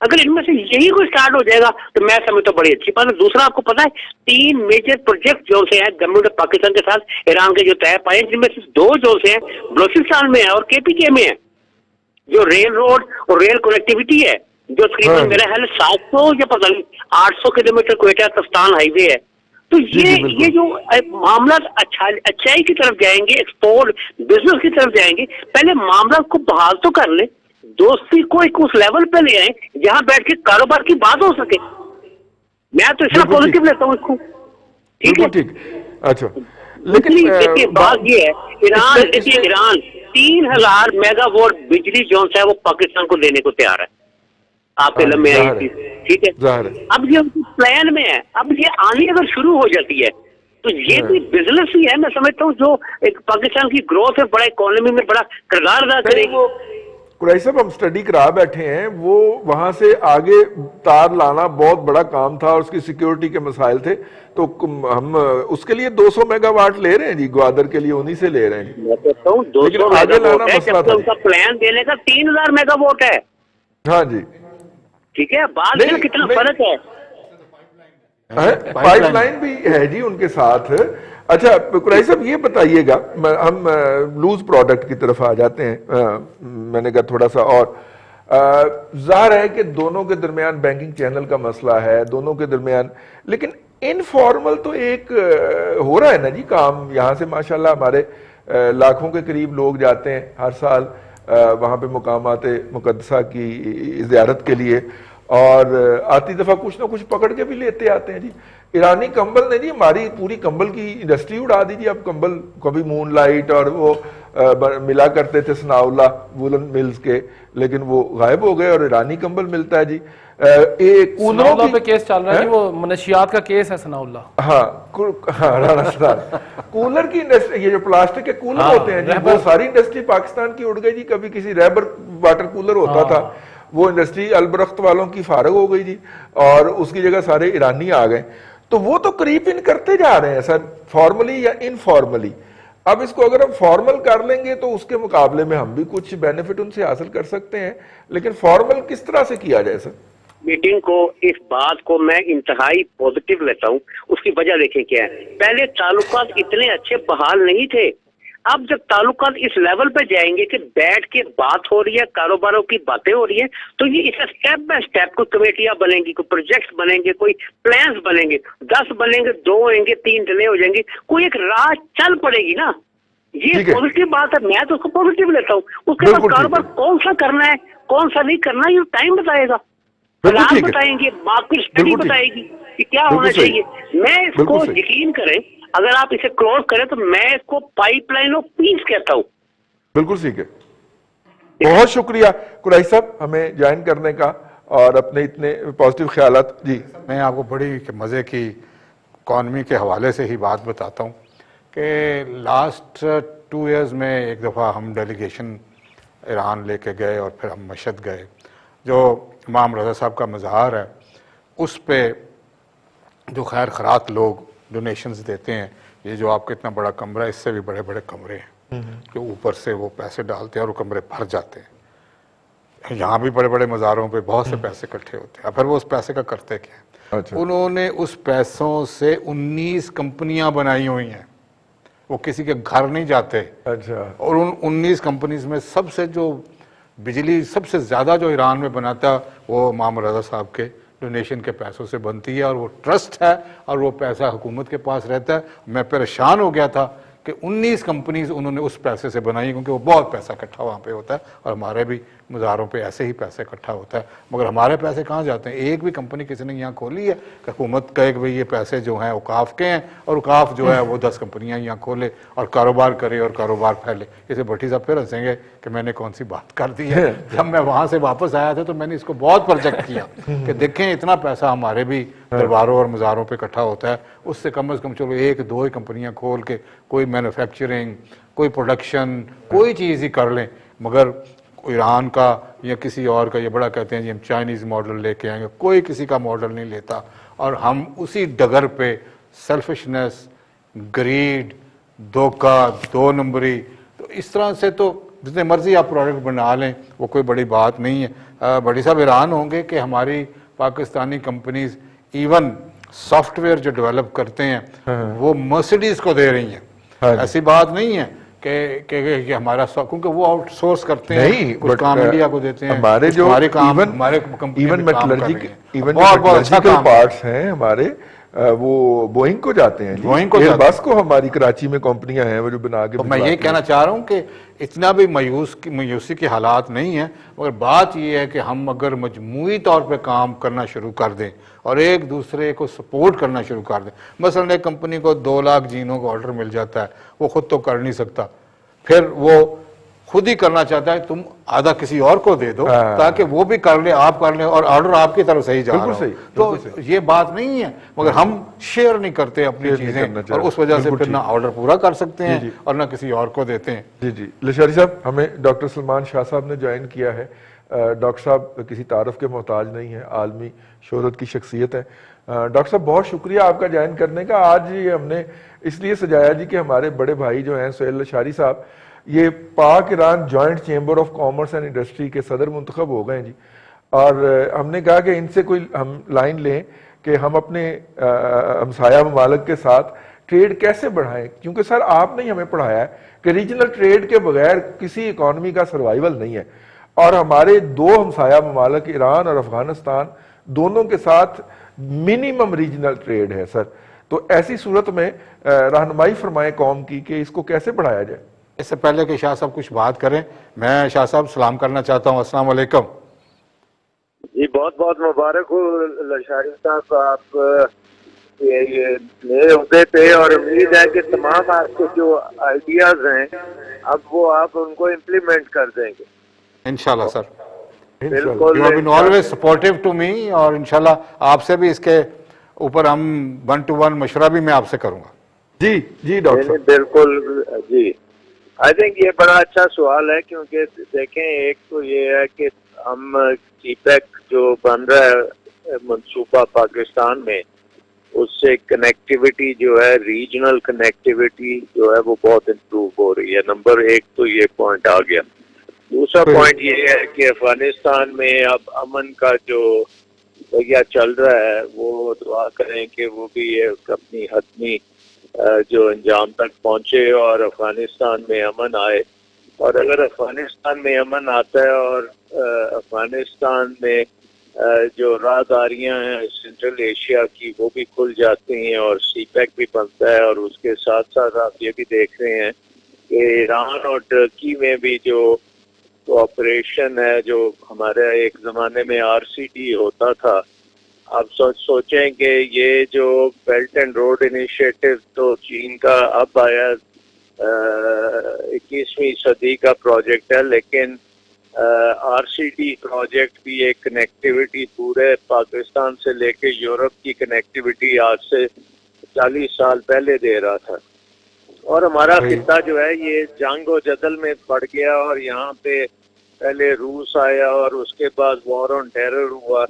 اگر ان میں سے یہی کوئی اسٹارٹ ہو جائے گا تو میں سمجھتا ہوں بڑی اچھی بات ہے. دوسرا آپ کو پتا ہے 3 میجر پروجیکٹ جو سے ہیں گورنمنٹ آف پاکستان کے ساتھ ایران کے جو طے پائے ہیں, جن میں سے 2 جو سے ہیں بلوچستان میں ہیں اور KPK میں ہیں, جو ریل روڈ اور ریل کنیکٹیوٹی ہے جو تقریباً میرا خیال 700 یا پتہ نہیں 800 کلومیٹر کوئٹہ تفتان ہائی وے ہے. تو یہ جو معاملات اچھائی کی طرف جائیں گے, ایکسپورٹ بزنس کی طرف جائیں گے, پہلے معاملات کو بحال تو کر لیں, دوستی کو ایک اس لیول پہ لے آئیں جہاں بیٹھ کے کاروبار کی بات ہو سکے. میں تو اس طرح پازیٹیو لیتا ہوں اس کو. ٹھیک ہے, اچھا. لیکن بات یہ ہے ایران 3000 میگا واٹ بجلی جو ہے وہ پاکستان کو دینے کو تیار ہے. آپ کے لمحے آئی تھی, ٹھیک ہے. اب یہ پلان میں ہے, اب یہ آنی اگر شروع ہو جاتی ہے تو یہ بھی بزنس ہی ہے. میں سمجھتا ہوں جو ایک پاکستان کی گروتھ ہے, بڑا اکانومی میں بڑا کردار ادا کرے گی. قریشی صاحب ہم سٹڈی کرا بیٹھے ہیں, وہ وہاں سے آگے تار لانا بہت بڑا کام تھا اور اس کی سیکیورٹی کے مسائل تھے, تو ہم اس کے لیے 200 میگا واٹ لے رہے ہیں جی, گوادر کے لیے انہی سے لے رہے ہیں. میں کہتا ہوں 200 میگا واٹ ہے, جبکہ ان کا پلان دینے کا 3000 میگا واٹ ہے. ہاں جی ٹھیک ہے، بعد میں کتنا فرق ہے. پائپ لائن بھی ہے جی ان کے ساتھ. اچھا قریشی صاحب یہ بتائیے گا, ہم لوز پروڈکٹ کی طرف آ جاتے ہیں, میں نے کہا تھوڑا سا اور ظاہر ہے کہ دونوں کے درمیان بینکنگ چینل کا مسئلہ ہے, دونوں کے درمیان, لیکن انفارمل تو ایک ہو رہا ہے نا جی کام. یہاں سے ماشاءاللہ ہمارے لاکھوں کے قریب لوگ جاتے ہیں ہر سال وہاں پہ مقامات مقدسہ کی زیارت کے لیے, اور آتی دفعہ کچھ نہ کچھ پکڑ کے بھی لیتے آتے ہیں جی. ایرانی کمبل نے جی ہماری پوری کمبل کی انڈسٹری اڑا دی جی. اب کمبل کبھی مون لائٹ اور وہ ملا کرتے تھے ثناء اللہ وولن ملز کے, لیکن وہ غائب ہو گئے اور ایرانی کمبل ملتا ہے جی. کولروں پہ کیس چل رہا ہے جی, وہ منشیات کا کیس ہے ثناء اللہ. ہاں رانا سدار کولر کی انڈسٹری, یہ جو پلاسٹک کے کولر ہوتے ہیں جی, وہ ساری انڈسٹری پاکستان کی اڑ گئی جی. کبھی کسی ریبر واٹر کولر ہوتا تھا, وہ انڈسٹری البرخت والوں کی فارغ ہو گئی جی, اور اس کی جگہ سارے ایرانی آ گئے. تو وہ تو قریب ان کرتے جا رہے ہیں سر, فارملی یا انفارملی. اب اس کو اگر ہم فارمل کر لیں گے تو اس کے مقابلے میں ہم بھی کچھ بینیفٹ ان سے حاصل کر سکتے ہیں, لیکن فارمل کس طرح سے کیا جائے سر؟ میٹنگ کو, اس بات کو میں انتہائی پازیٹیو لیتا ہوں. اس کی وجہ دیکھیں کیا ہے. پہلے تعلقات اتنے اچھے بحال نہیں تھے. اب جب تعلقات اس لیول پہ جائیں گے کہ بیٹھ کے بات ہو رہی ہے, کاروباروں کی باتیں ہو رہی ہیں, تو یہ اسے سٹیپ بائی سٹیپ کوئی کمیٹیاں بنیں گی, کوئی پروجیکٹس بنیں گے, کوئی پلانس بنیں گے, 10 بنیں گے, 2 ہویں گے, 3 ڈیلے ہو جائیں گے, کوئی ایک راہ چل پڑے گی نا. یہ پازیٹیو بات ہے, میں تو اس کو پازیٹیو لیتا ہوں. اس کے بعد کاروبار کون سا کرنا ہے کون سا نہیں کرنا, یہ ٹائم بتائے گا, حالات بتائیں گے, مارکیٹ اسٹڈی بتائے گی کہ کیا ہونا چاہیے. میں اس کو یقین کریں, اگر آپ اسے کلوز کریں تو میں اس کو پائپ لائن آف پیس کہتا ہوں. بالکل ٹھیک ہے, بہت شکریہ قریشی صاحب ہمیں جوائن کرنے کا اور اپنے اتنے پازیٹیو خیالات. جی میں آپ کو بڑی مزے کی اکانومی کے حوالے سے ہی بات بتاتا ہوں کہ لاسٹ 2 ایئرز میں ایک دفعہ ہم ڈیلیگیشن ایران لے کے گئے اور پھر ہم مشہد گئے. جو امام رضا صاحب کا مزار ہے اس پہ جو خیر خیرات لوگ ڈونیشنز دیتے ہیں, یہ جو آپ کا اتنا بڑا کمرہ ہے, اس سے بھی بڑے بڑے کمرے ہیں کہ اوپر سے وہ پیسے ڈالتے ہیں اور وہ کمرے بھر جاتے ہیں. یہاں بھی بڑے بڑے مزاروں پہ بہت سے پیسے اکٹھے ہوتے ہیں. پھر وہ اس پیسے کا کرتے کیا ہیں, انہوں نے اس پیسوں سے 19 کمپنیاں بنائی ہوئی ہیں. وہ کسی کے گھر نہیں جاتے. اور ان 19 کمپنیز میں سب سے جو بجلی سب سے زیادہ جو ایران میں بناتا وہ امام رضا صاحب کے ڈونیشن کے پیسوں سے بنتی ہے, اور وہ ٹرسٹ ہے اور وہ پیسہ حکومت کے پاس رہتا ہے. میں پریشان ہو گیا تھا کہ 19 کمپنیز انہوں نے اس پیسے سے بنائی, کیونکہ وہ بہت پیسہ اکٹھا وہاں پہ ہوتا ہے, اور ہمارے بھی مزاروں پہ ایسے ہی پیسے اکٹھا ہوتا ہے. مگر ہمارے پیسے کہاں جاتے ہیں؟ ایک بھی کمپنی کسی نے یہاں کھولی ہے کہ حکومت کہے کہ بھئی یہ پیسے جو ہیں اوقاف کے ہیں, اور اوقاف جو ہے وہ 10 کمپنیاں یہاں کھولے اور کاروبار کرے اور کاروبار پھیلے. اسے بھٹی صاحب پھر ہنسیں گے کہ میں نے کون سی بات کر دی ہے. جب میں وہاں سے واپس آیا تھا تو میں نے اس کو بہت پروجیکٹ کیا کہ دیکھیں اتنا پیسہ ہمارے بھی درباروں اور مزاروں پہ اکٹھا ہوتا ہے, اس سے کم از کم چلو 1-2 ہی کمپنیاں کھول کے کوئی مینوفیکچرنگ, کوئی پروڈکشن, کوئی چیز ہی کر لیں. مگر ایران کا یا کسی اور کا یہ بڑا کہتے ہیں جی ہم چائنیز ماڈل لے کے آئیں گے, کوئی کسی کا ماڈل نہیں لیتا. اور ہم اسی ڈگر پہ سیلفشنس, گریڈ, دھوکہ, 2 نمبری, تو اس طرح سے تو جتنے مرضی آپ پروڈکٹ بنا لیں وہ کوئی بڑی بات نہیں ہے. بڑی صاحب حیران ہوں گے کہ ہماری Pakistani companies even soft where جو ڈیولپ کرتے ہیں وہ مرسیڈیز کو دے رہی ہیں. ایسی بات نہیں ہے کہ ہمارا کیونکہ وہ آؤٹ سورس کرتے ہیں, کچھ کام انڈیا کو دیتے ہیں. ہمارے جو ایون میٹلرجیکل پارٹس ہیں ہمارے وہ بوئنگ کو جاتے ہیں, ایئر بس کو ہماری کراچی میں کمپنیاں ہیں وہ جو بنا کے. میں یہ کہنا چاہ رہا ہوں کہ اتنا بھی مایوسی کے حالات نہیں ہیں, مگر بات یہ ہے کہ ہم اگر مجموعی طور پہ کام کرنا شروع کر دیں اور ایک دوسرے کو سپورٹ کرنا شروع کر دیں. مثلا ایک کمپنی کو 2 لاکھ جینوں کا آرڈر مل جاتا ہے, وہ خود تو کر نہیں سکتا, پھر وہ خود ہی کرنا چاہتا ہے, تم آدھا کسی اور کو دے دو تاکہ وہ بھی کر لے, آپ کر لیں, اور آرڈر آپ کی طرف صحیح جا رہا ہو. تو یہ بات نہیں ہے, مگر ہم شیئر نہیں کرتے اپنی چیزیں, اور اس وجہ سے پھر نہ آرڈر پورا کر سکتے ہیں اور نہ کسی اور کو دیتے ہیں. جی لشاری صاحب, ہمیں ڈاکٹر سلمان شاہ صاحب نے جوائن کیا ہے. ڈاکٹر صاحب کسی تعارف کے محتاج نہیں ہیں, عالمی شہرت کی شخصیت ہے. ڈاکٹر صاحب بہت شکریہ آپ کا جوائن کرنے کا. آج یہ ہم نے اس لیے سجایا جی کہ ہمارے بڑے بھائی جو ہیں سہیل لشاری صاحب, یہ پاک Iran joint chamber of commerce and industry کے صدر منتخب ہو گئے ہیں جی. اور ہم نے کہا کہ ان سے کوئی ہم لائن لیں کہ ہم اپنے ہمسایہ ممالک کے ساتھ ٹریڈ کیسے بڑھائیں، کیونکہ سر آپ نے ہمیں پڑھایا ہے کہ ریجنل ٹریڈ کے بغیر کسی اکانومی کا سروائیول نہیں ہے، اور ہمارے دو ہمسایہ ممالک ایران اور افغانستان دونوں کے ساتھ منیمم ریجنل ٹریڈ ہے سر. تو ایسی صورت میں رہنمائی فرمائیں قوم کی کہ اس کو کیسے بڑھایا جائے. اس سے پہلے کہ شاہ صاحب کچھ بات کریں، میں شاہ صاحب سلام کرنا چاہتا ہوں. السلام علیکم. جی بہت بہت مبارک ہو لشاری صاحب، آپ نئے عہدے پہ، اور امید ہے کہ تمام آپ کے جو آئیڈیاز ہیں اب وہ آپ ان کو امپلیمنٹ کر دیں گے انشاءاللہ سر. بالکل. You have been always supportive to me, اور انشاءاللہ آپ سے بھی اس کے اوپر ہم 1 to 1 مشورہ بھی میں آپ سے کروں گا. جی جی ڈاکٹر صاحب. بالکل جی. آئی تھنک یہ بڑا اچھا سوال ہے، کیونکہ دیکھیں ایک تو یہ ہے کہ ہم سی پیک جو بن رہا ہے منصوبہ پاکستان میں، اس سے کنیکٹیوٹی جو ہے، ریجنل کنیکٹیوٹی جو ہے وہ بہت امپروو ہو رہی ہے. نمبر ایک تو یہ پوائنٹ آ گیا. دوسرا پوائنٹ یہ ہے کہ افغانستان میں اب امن کا جو ذریعہ چل رہا ہے، وہ دعا کریں کہ وہ بھی اپنی حتمی جو انجام تک پہنچے اور افغانستان میں امن آئے. اور اگر افغانستان میں امن آتا ہے اور افغانستان میں جو راہداریاں ہیں سینٹرل ایشیا کی وہ بھی کھل جاتی ہیں اور سی پیک بھی بنتا ہے، اور اس کے ساتھ ساتھ آپ یہ بھی دیکھ رہے ہیں کہ ایران اور ٹرکی میں بھی جو کوآپریشن ہے، جو ہمارے ایک زمانے میں RCD ہوتا تھا، اب سوچیں کہ یہ جو بیلٹ اینڈ روڈ انیشیٹو تو چین کا اب آیا 21ویں صدی کا پروجیکٹ ہے، لیکن RCD پروجیکٹ بھی ایک کنیکٹیوٹی پورے پاکستان سے لے کے یورپ کی کنیکٹیوٹی آج سے 40 سال پہلے دے رہا تھا. اور ہمارا خطہ جو ہے یہ جنگ و جدل میں پڑ گیا، اور یہاں پہ پہلے روس آیا اور اس کے بعد وار آن ٹیرر ہوا.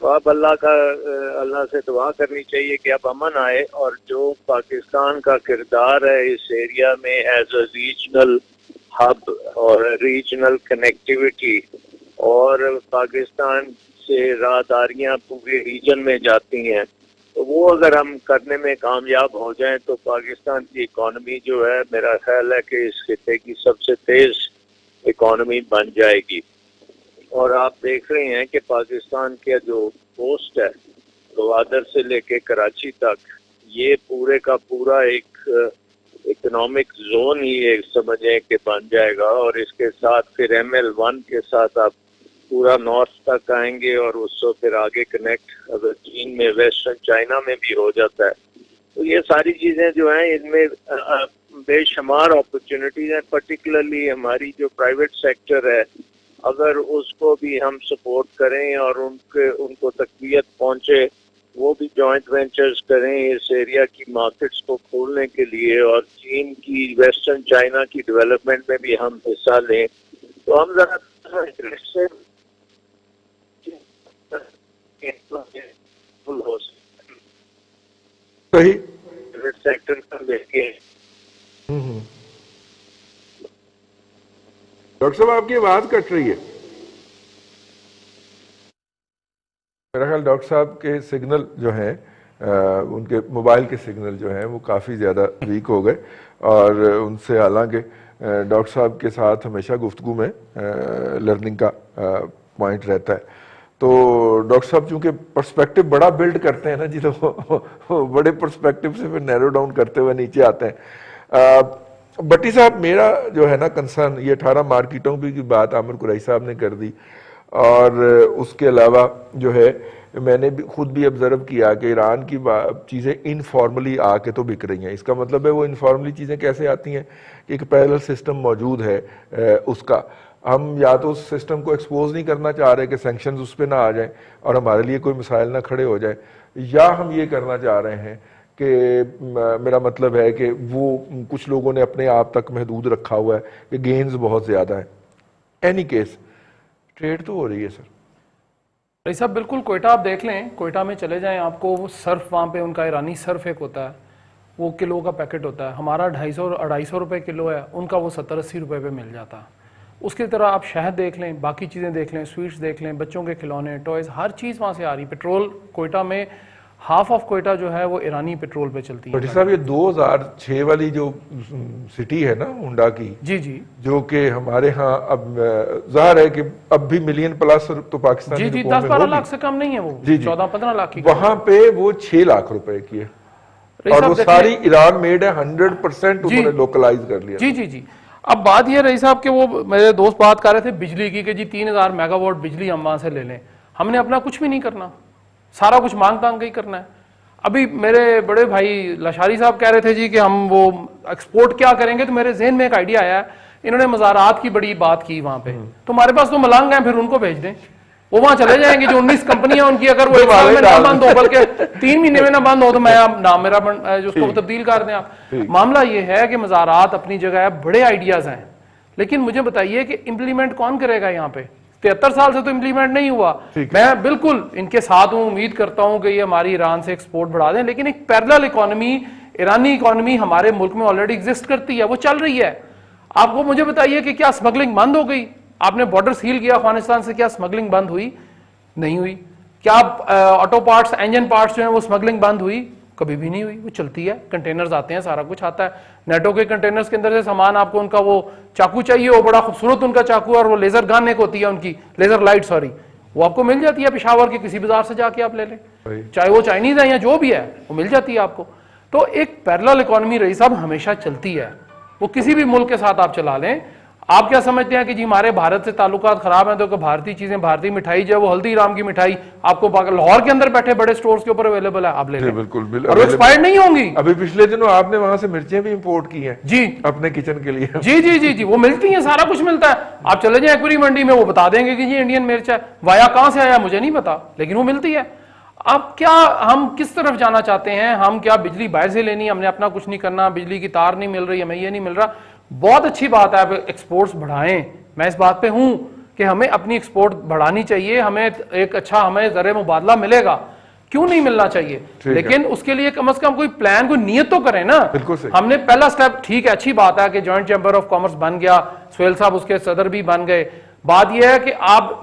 تو اب اللہ سے دعا کرنی چاہیے کہ اب امن آئے، اور جو پاکستان کا کردار ہے اس ایریا میں ایز اے ریجنل ہب اور ریجنل کنیکٹیوٹی، اور پاکستان سے راہداریاں پورے ریجن میں جاتی ہیں، تو وہ اگر ہم کرنے میں کامیاب ہو جائیں تو پاکستان کی اکانومی جو ہے، میرا خیال ہے کہ اس خطے کی سب سے تیز اکانومی بن جائے گی. اور آپ دیکھ رہے ہیں کہ پاکستان کا جو کوسٹ ہے گوادر سے لے کے کراچی تک، یہ پورے کا پورا ایک اکنامک زون ہی ایک سمجھیں کہ بن جائے گا. اور اس کے ساتھ پھر ML1 کے ساتھ آپ پورا نارتھ تک آئیں گے، اور اس سے پھر آگے کنیکٹ اگر چین میں ویسٹرن چائنا میں بھی ہو جاتا ہے. تو یہ ساری چیزیں جو ہیں ان میں بے شمار اپرچونٹیز ہیں. پرٹیکولرلی ہماری جو پرائیویٹ سیکٹر ہے، اگر اس کو بھی ہم سپورٹ کریں اور ان کو تقویت پہنچے، وہ بھی جوائنٹ وینچرز کریں اس ایریا کی مارکیٹس کو کھولنے کے لیے، اور چین کی ویسٹرن چائنا کی ڈیولپمنٹ میں بھی ہم حصہ لیں، تو ہم ذرا صحیح سیکٹر کا دیکھیں. ڈاکٹر صاحب آپ کی آواز کٹ رہی ہے. میرا خیال ڈاکٹر صاحب کے سگنل جو ہیں ان کے موبائل کے سگنل جو ہیں وہ کافی زیادہ ویک ہو گئے، اور ان سے حالانکہ ڈاکٹر صاحب کے ساتھ ہمیشہ گفتگو میں لرننگ کا پوائنٹ رہتا ہے. تو ڈاکٹر صاحب چونکہ پرسپیکٹو بڑا بلڈ کرتے ہیں نا جی، تو بڑے پرسپیکٹو سے پھر نیرو ڈاؤن کرتے ہوئے نیچے آتے ہیں. بٹی صاحب میرا جو ہے نا کنسرن، یہ 18 مارکیٹوں کی بات عامر قریشی صاحب نے کر دی، اور اس کے علاوہ جو ہے میں نے بھی خود بھی آبزرو کیا کہ ایران کی چیزیں انفارملی آ کے تو بک رہی ہیں. اس کا مطلب ہے وہ انفارملی چیزیں کیسے آتی ہیں؟ ایک پیرل سسٹم موجود ہے اس کا. ہم یا تو اس سسٹم کو ایکسپوز نہیں کرنا چاہ رہے کہ سینکشنز اس پہ نہ آ جائیں اور ہمارے لیے کوئی مسائل نہ کھڑے ہو جائیں، یا ہم یہ کرنا چاہ رہے ہیں کہ میرا مطلب ہے کہ وہ کچھ لوگوں نے اپنے آپ تک محدود رکھا ہوا ہے کہ گینز بہت زیادہ ہیں. اینی کیس ٹریڈ تو ہو رہی ہے سر. بھائی صاحب بالکل، کوئٹہ آپ دیکھ لیں، کوئٹہ میں چلے جائیں، آپ کو وہ سرف وہاں پہ ان کا ایرانی سرف ایک ہوتا ہے، وہ کلو کا پیکٹ ہوتا ہے. ہمارا 250 250 روپے کلو ہے، ان کا وہ 70-80 روپے پہ مل جاتا ہے. اس کی طرح آپ شہد دیکھ لیں، باقی چیزیں دیکھ لیں، سویٹس دیکھ لیں، بچوں کے کھلونے، ٹوائز، ہر چیز وہاں سے آ رہی. پیٹرول کوئٹہ میں ہاف آف کوئٹہ جو ہے وہ ایرانی پیٹرول پہ چلتی ہے. بھٹی صاحب یہ 2006 والی جو سٹی ہے نا ہونڈا کی، جی جی جو کہ ہمارے ہاں اب ظاہر ہے کہ اب بھی ملین پلس تو پاکستانی جی جی روپوں میں 10-12 لاکھ سے کم نہیں ہے وہ، جی جی 14-15 لاکھ کی. وہاں پہ وہ 6 لاکھ روپے کی ہے رئیس اور صاحب وہ دیکھیں- ساری ایران میڈ ہے، 100% انہوں نے لوکلائز کر لیا. جی جی جی. اب بات یہ رہی صاحب کہ وہ میرے دوست بات کر رہے تھے بجلی کی کہ جی 3000 میگا واٹ بجلی ہم وہاں سے لے لیں. ہم نے اپنا کچھ بھی نہیں کرنا، سارا کچھ مانگ تانگ کے ہی کرنا ہے. ابھی میرے بڑے بھائی لاشاری صاحب کہہ رہے تھے جی کہ ہم وہ ایکسپورٹ کیا کریں گے، تو میرے ذہن میں ایک آئیڈیا آیا ہے. انہوں نے مزارات کی بڑی بات کی وہاں پہ، تو ہمارے پاس تو ملنگ ہیں، پھر ان کو بھیج دیں، وہ وہاں چلے جائیں گے. جو 19 کمپنیاں ان کی اگر وہ 1 سال میں نہ بند ہو بلکہ 3 مہینے میں نہ بند ہو تو میں نام میرا جو اس کو تبدیل کر دیں آپ. معاملہ یہ ہے کہ مزارات اپنی جگہ ہے، بڑے آئیڈیاز ہیں، لیکن مجھے بتائیے کہ امپلیمنٹ کون کرے گا یہاں پہ؟ 73 سال سے تو امپلیمنٹ نہیں ہوا. میں بالکل ان کے ساتھ ہوں، امید کرتا ہوں کہ یہ ہماری ایران سے ایکسپورٹ بڑھا دیں، لیکن ایک پیرلل اکانومی، ایرانی اکانومی ہمارے ملک میں آلریڈی ایگزسٹ کرتی ہے، وہ چل رہی ہے. آپ کو مجھے بتائیے کہ کیا اسمگلنگ بند ہو گئی؟ آپ نے بارڈر سیل کیا افغانستان سے، کیا اسمگلنگ بند ہوئی؟ نہیں ہوئی. کیا آٹو پارٹس، انجن پارٹس جو ہیں وہ اسمگلنگ بند ہوئی؟ کبھی بھی نہیں ہوئی، وہ چلتی ہے. کنٹینرز آتے ہیں، سارا کچھ آتا ہے. نیٹو کے کنٹینرز کے اندر سے سامان، آپ کو ان کا وہ چاقو چاہیے، وہ بڑا خوبصورت ان کا چاقو، اور وہ لیزر گن ایک ہوتی ہے ان کی، لیزر لائٹ سوری، وہ آپ کو مل جاتی ہے پشاور کے کسی بازار سے جا کے آپ لے لیں، چاہے وہ چائنیز ہے یا جو بھی ہے، وہ مل جاتی ہے آپ کو. تو ایک پیرلل اکانومی رہی صاحب ہمیشہ چلتی ہے، وہ کسی بھی ملک کے ساتھ آپ چلا لیں. آپ کیا سمجھتے ہیں کہ جی ہمارے بھارت سے تعلقات خراب ہیں تو کہ بھارتی چیزیں، بھارتی مٹھائی جو ہے وہ ہلدی رام کی مٹھائی آپ کو لاہور کے اندر بیٹھے بڑے سٹورز کے اوپر اویلیبل ہے، آپ لے لیں، بالکل اور وہ ایکسپائرڈ نہیں ہوں گی. ابھی پچھلے دنوں آپ نے وہاں سے مرچیں بھی امپورٹ کی ہیں جی اپنے کچن کے لیے. جی جی جی جی وہ ملتی ہیں، سارا کچھ ملتا ہے. آپ چلے جائیں ایکوری منڈی میں، وہ بتا دیں گے کہ یہ انڈین مرچ ہے، وایا کہاں سے آیا مجھے نہیں پتا، لیکن وہ ملتی ہے. اب کیا ہم کس طرف جانا چاہتے ہیں؟ ہم کیا بجلی باہر سے لینی، ہم نے اپنا کچھ نہیں کرنا، بجلی کی تار نہیں مل رہی، ہمیں یہ نہیں مل رہا. بہت اچھی بات ہے آپ ایکسپورٹس بڑھائیں، میں اس بات پہ ہوں کہ ہمیں اپنی ایکسپورٹ بڑھانی چاہیے، ہمیں ایک اچھا ہمیں زر مبادلہ ملے گا، کیوں نہیں ملنا چاہیے، لیکن اس کے لیے کم از کم کوئی پلان، کوئی نیت تو کریں نا. ہم نے پہلا سٹیپ، ٹھیک ہے اچھی بات ہے کہ جوائنٹ چیمبر آف کامرس بن گیا، سہیل صاحب اس کے صدر بھی بن گئے. بات یہ ہے کہ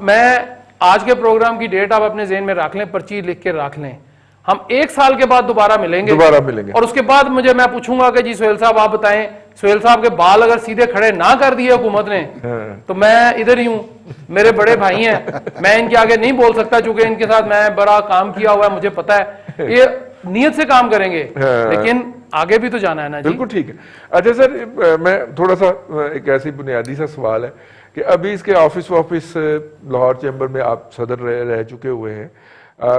میں آج کے پروگرام کی ڈیٹ آپ اپنے ذہن میں رکھ لیں، پرچی لکھ کے رکھ لیں. ہم 1 سال کے بعد دوبارہ ملیں گے، اور اس کے بعد میں پوچھوں گا کہ جی سہیل صاحب آپ بتائیں، سہیل صاحب کے بال اگر سیدھے کھڑے نہ کر دیے حکومت نے تو میں ادھر ہی ہوں، میرے بڑے بھائی ہیں، میں ان کے آگے نہیں بول سکتا چونکہ ان کے ساتھ میں بڑا کام کیا ہوا ہے، مجھے پتا ہے یہ نیت سے کام کریں گے، لیکن آگے بھی تو جانا ہے نا. بالکل ٹھیک ہے. اچھا سر، میں تھوڑا سا ایک ایسی بنیادی سا سوال ہے کہ ابھی اس کے آفس لاہور چیمبر میں آپ صدر رہ چکے ہوئے ہیں،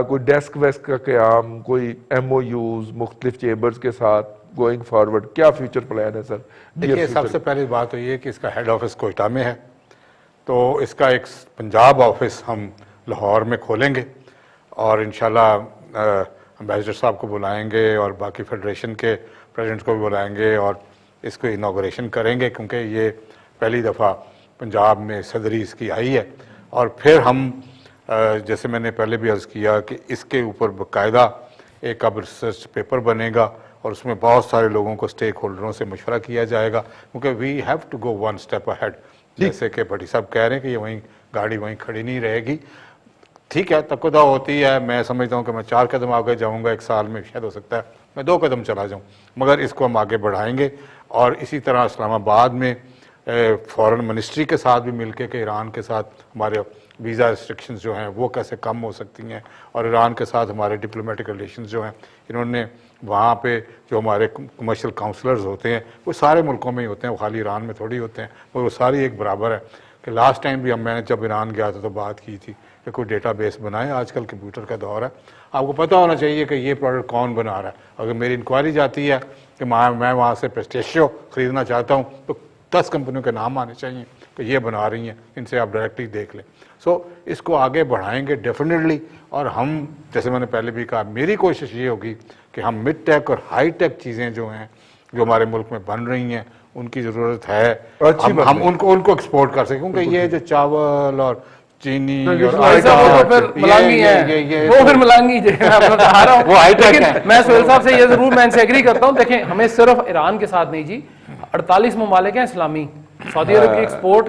کوئی ڈیسک ویسک کا قیام، کوئی ایم او یوز مختلف چیمبرز کے ساتھ گوئنگ فارورڈ، کیا فیوچر پلان ہے سر؟ دیکھیے سب سے پہلی بات تو یہ کہ اس کا ہیڈ آفس کوئٹہ میں ہے، تو اس کا ایک پنجاب آفس ہم لاہور میں کھولیں گے، اور انشاءاللہ امبیسڈر صاحب کو بلائیں گے اور باقی فیڈریشن کے پریزیڈنٹ کو بھی بلائیں گے اور اس کو انوگریشن کریں گے، کیونکہ یہ پہلی دفعہ پنجاب میں صدری اس کی آئی ہے. اور پھر ہم جیسے میں نے پہلے بھی عرض کیا کہ اس کے اوپر باقاعدہ ایک اب ریسرچ پیپر بنے گا، اور اس میں بہت سارے لوگوں کو اسٹیک ہولڈروں سے مشورہ کیا جائے گا، کیونکہ we have to go 1 step ahead. جیسے کہ بھٹی صاحب کہہ رہے ہیں کہ یہ گاڑی وہیں کھڑی نہیں رہے گی. ٹھیک ہے تقاضا ہوتی ہے، میں سمجھتا ہوں کہ میں 4 قدم آگے جاؤں گا 1 سال میں، شاید ہو سکتا ہے میں 2 قدم چلا جاؤں، مگر اس کو ہم آگے بڑھائیں گے. اور اسی طرح اسلام آباد میں فورن منسٹری کے ساتھ بھی مل کے کہ ایران کے ساتھ ہمارے ویزا ریسٹرکشنز جو ہیں وہ کیسے کم ہو سکتی ہیں، اور ایران کے ساتھ ہمارے ڈپلومیٹک ریلیشنز جو ہیں، انہوں نے وہاں پہ جو ہمارے کمرشل کاؤنسلرز ہوتے ہیں وہ سارے ملکوں میں ہی ہوتے ہیں، وہ خالی ایران میں تھوڑی ہوتے ہیں، وہ ساری ایک برابر ہے. کہ لاسٹ ٹائم بھی میں نے جب ایران گیا تھا تو بات کی تھی کہ کوئی ڈیٹا بیس بنائے، آج کل کمپیوٹر کا دور ہے، آپ کو پتہ ہونا چاہیے کہ یہ پروڈکٹ کون بنا رہا ہے. اگر میری انکوائری جاتی ہے کہ میں وہاں سے پیسٹیشیو خریدنا چاہتا ہوں تو 10 کمپنیوں کے نام آنے چاہیے کہ یہ بنا رہی ہیں، ان سے آپ ڈائریکٹلی دیکھ لیں. سو اس کو آگے بڑھائیں گے ڈیفینیٹلی. اور ہم جیسے میں نے پہلے بھی کہا، میری کوشش یہ ہوگی کہ ہم مڈ ٹیک اور ہائی ٹیک چیزیں جو ہیں جو ہمارے ملک میں بن رہی ہیں ان کی ضرورت ہے، ہم ان کو ایکسپورٹ کر سکیں، کیونکہ یہ جو چاول اور چینی اور میں سہیل صاحب سے یہ ضرور میں ان سے ایگری کرتا ہوں. دیکھیں ہمیں صرف ایران کے ساتھ نہیں جی، 48 ممالک ہیں اسلامی، سعودی عرب کی ایکسپورٹ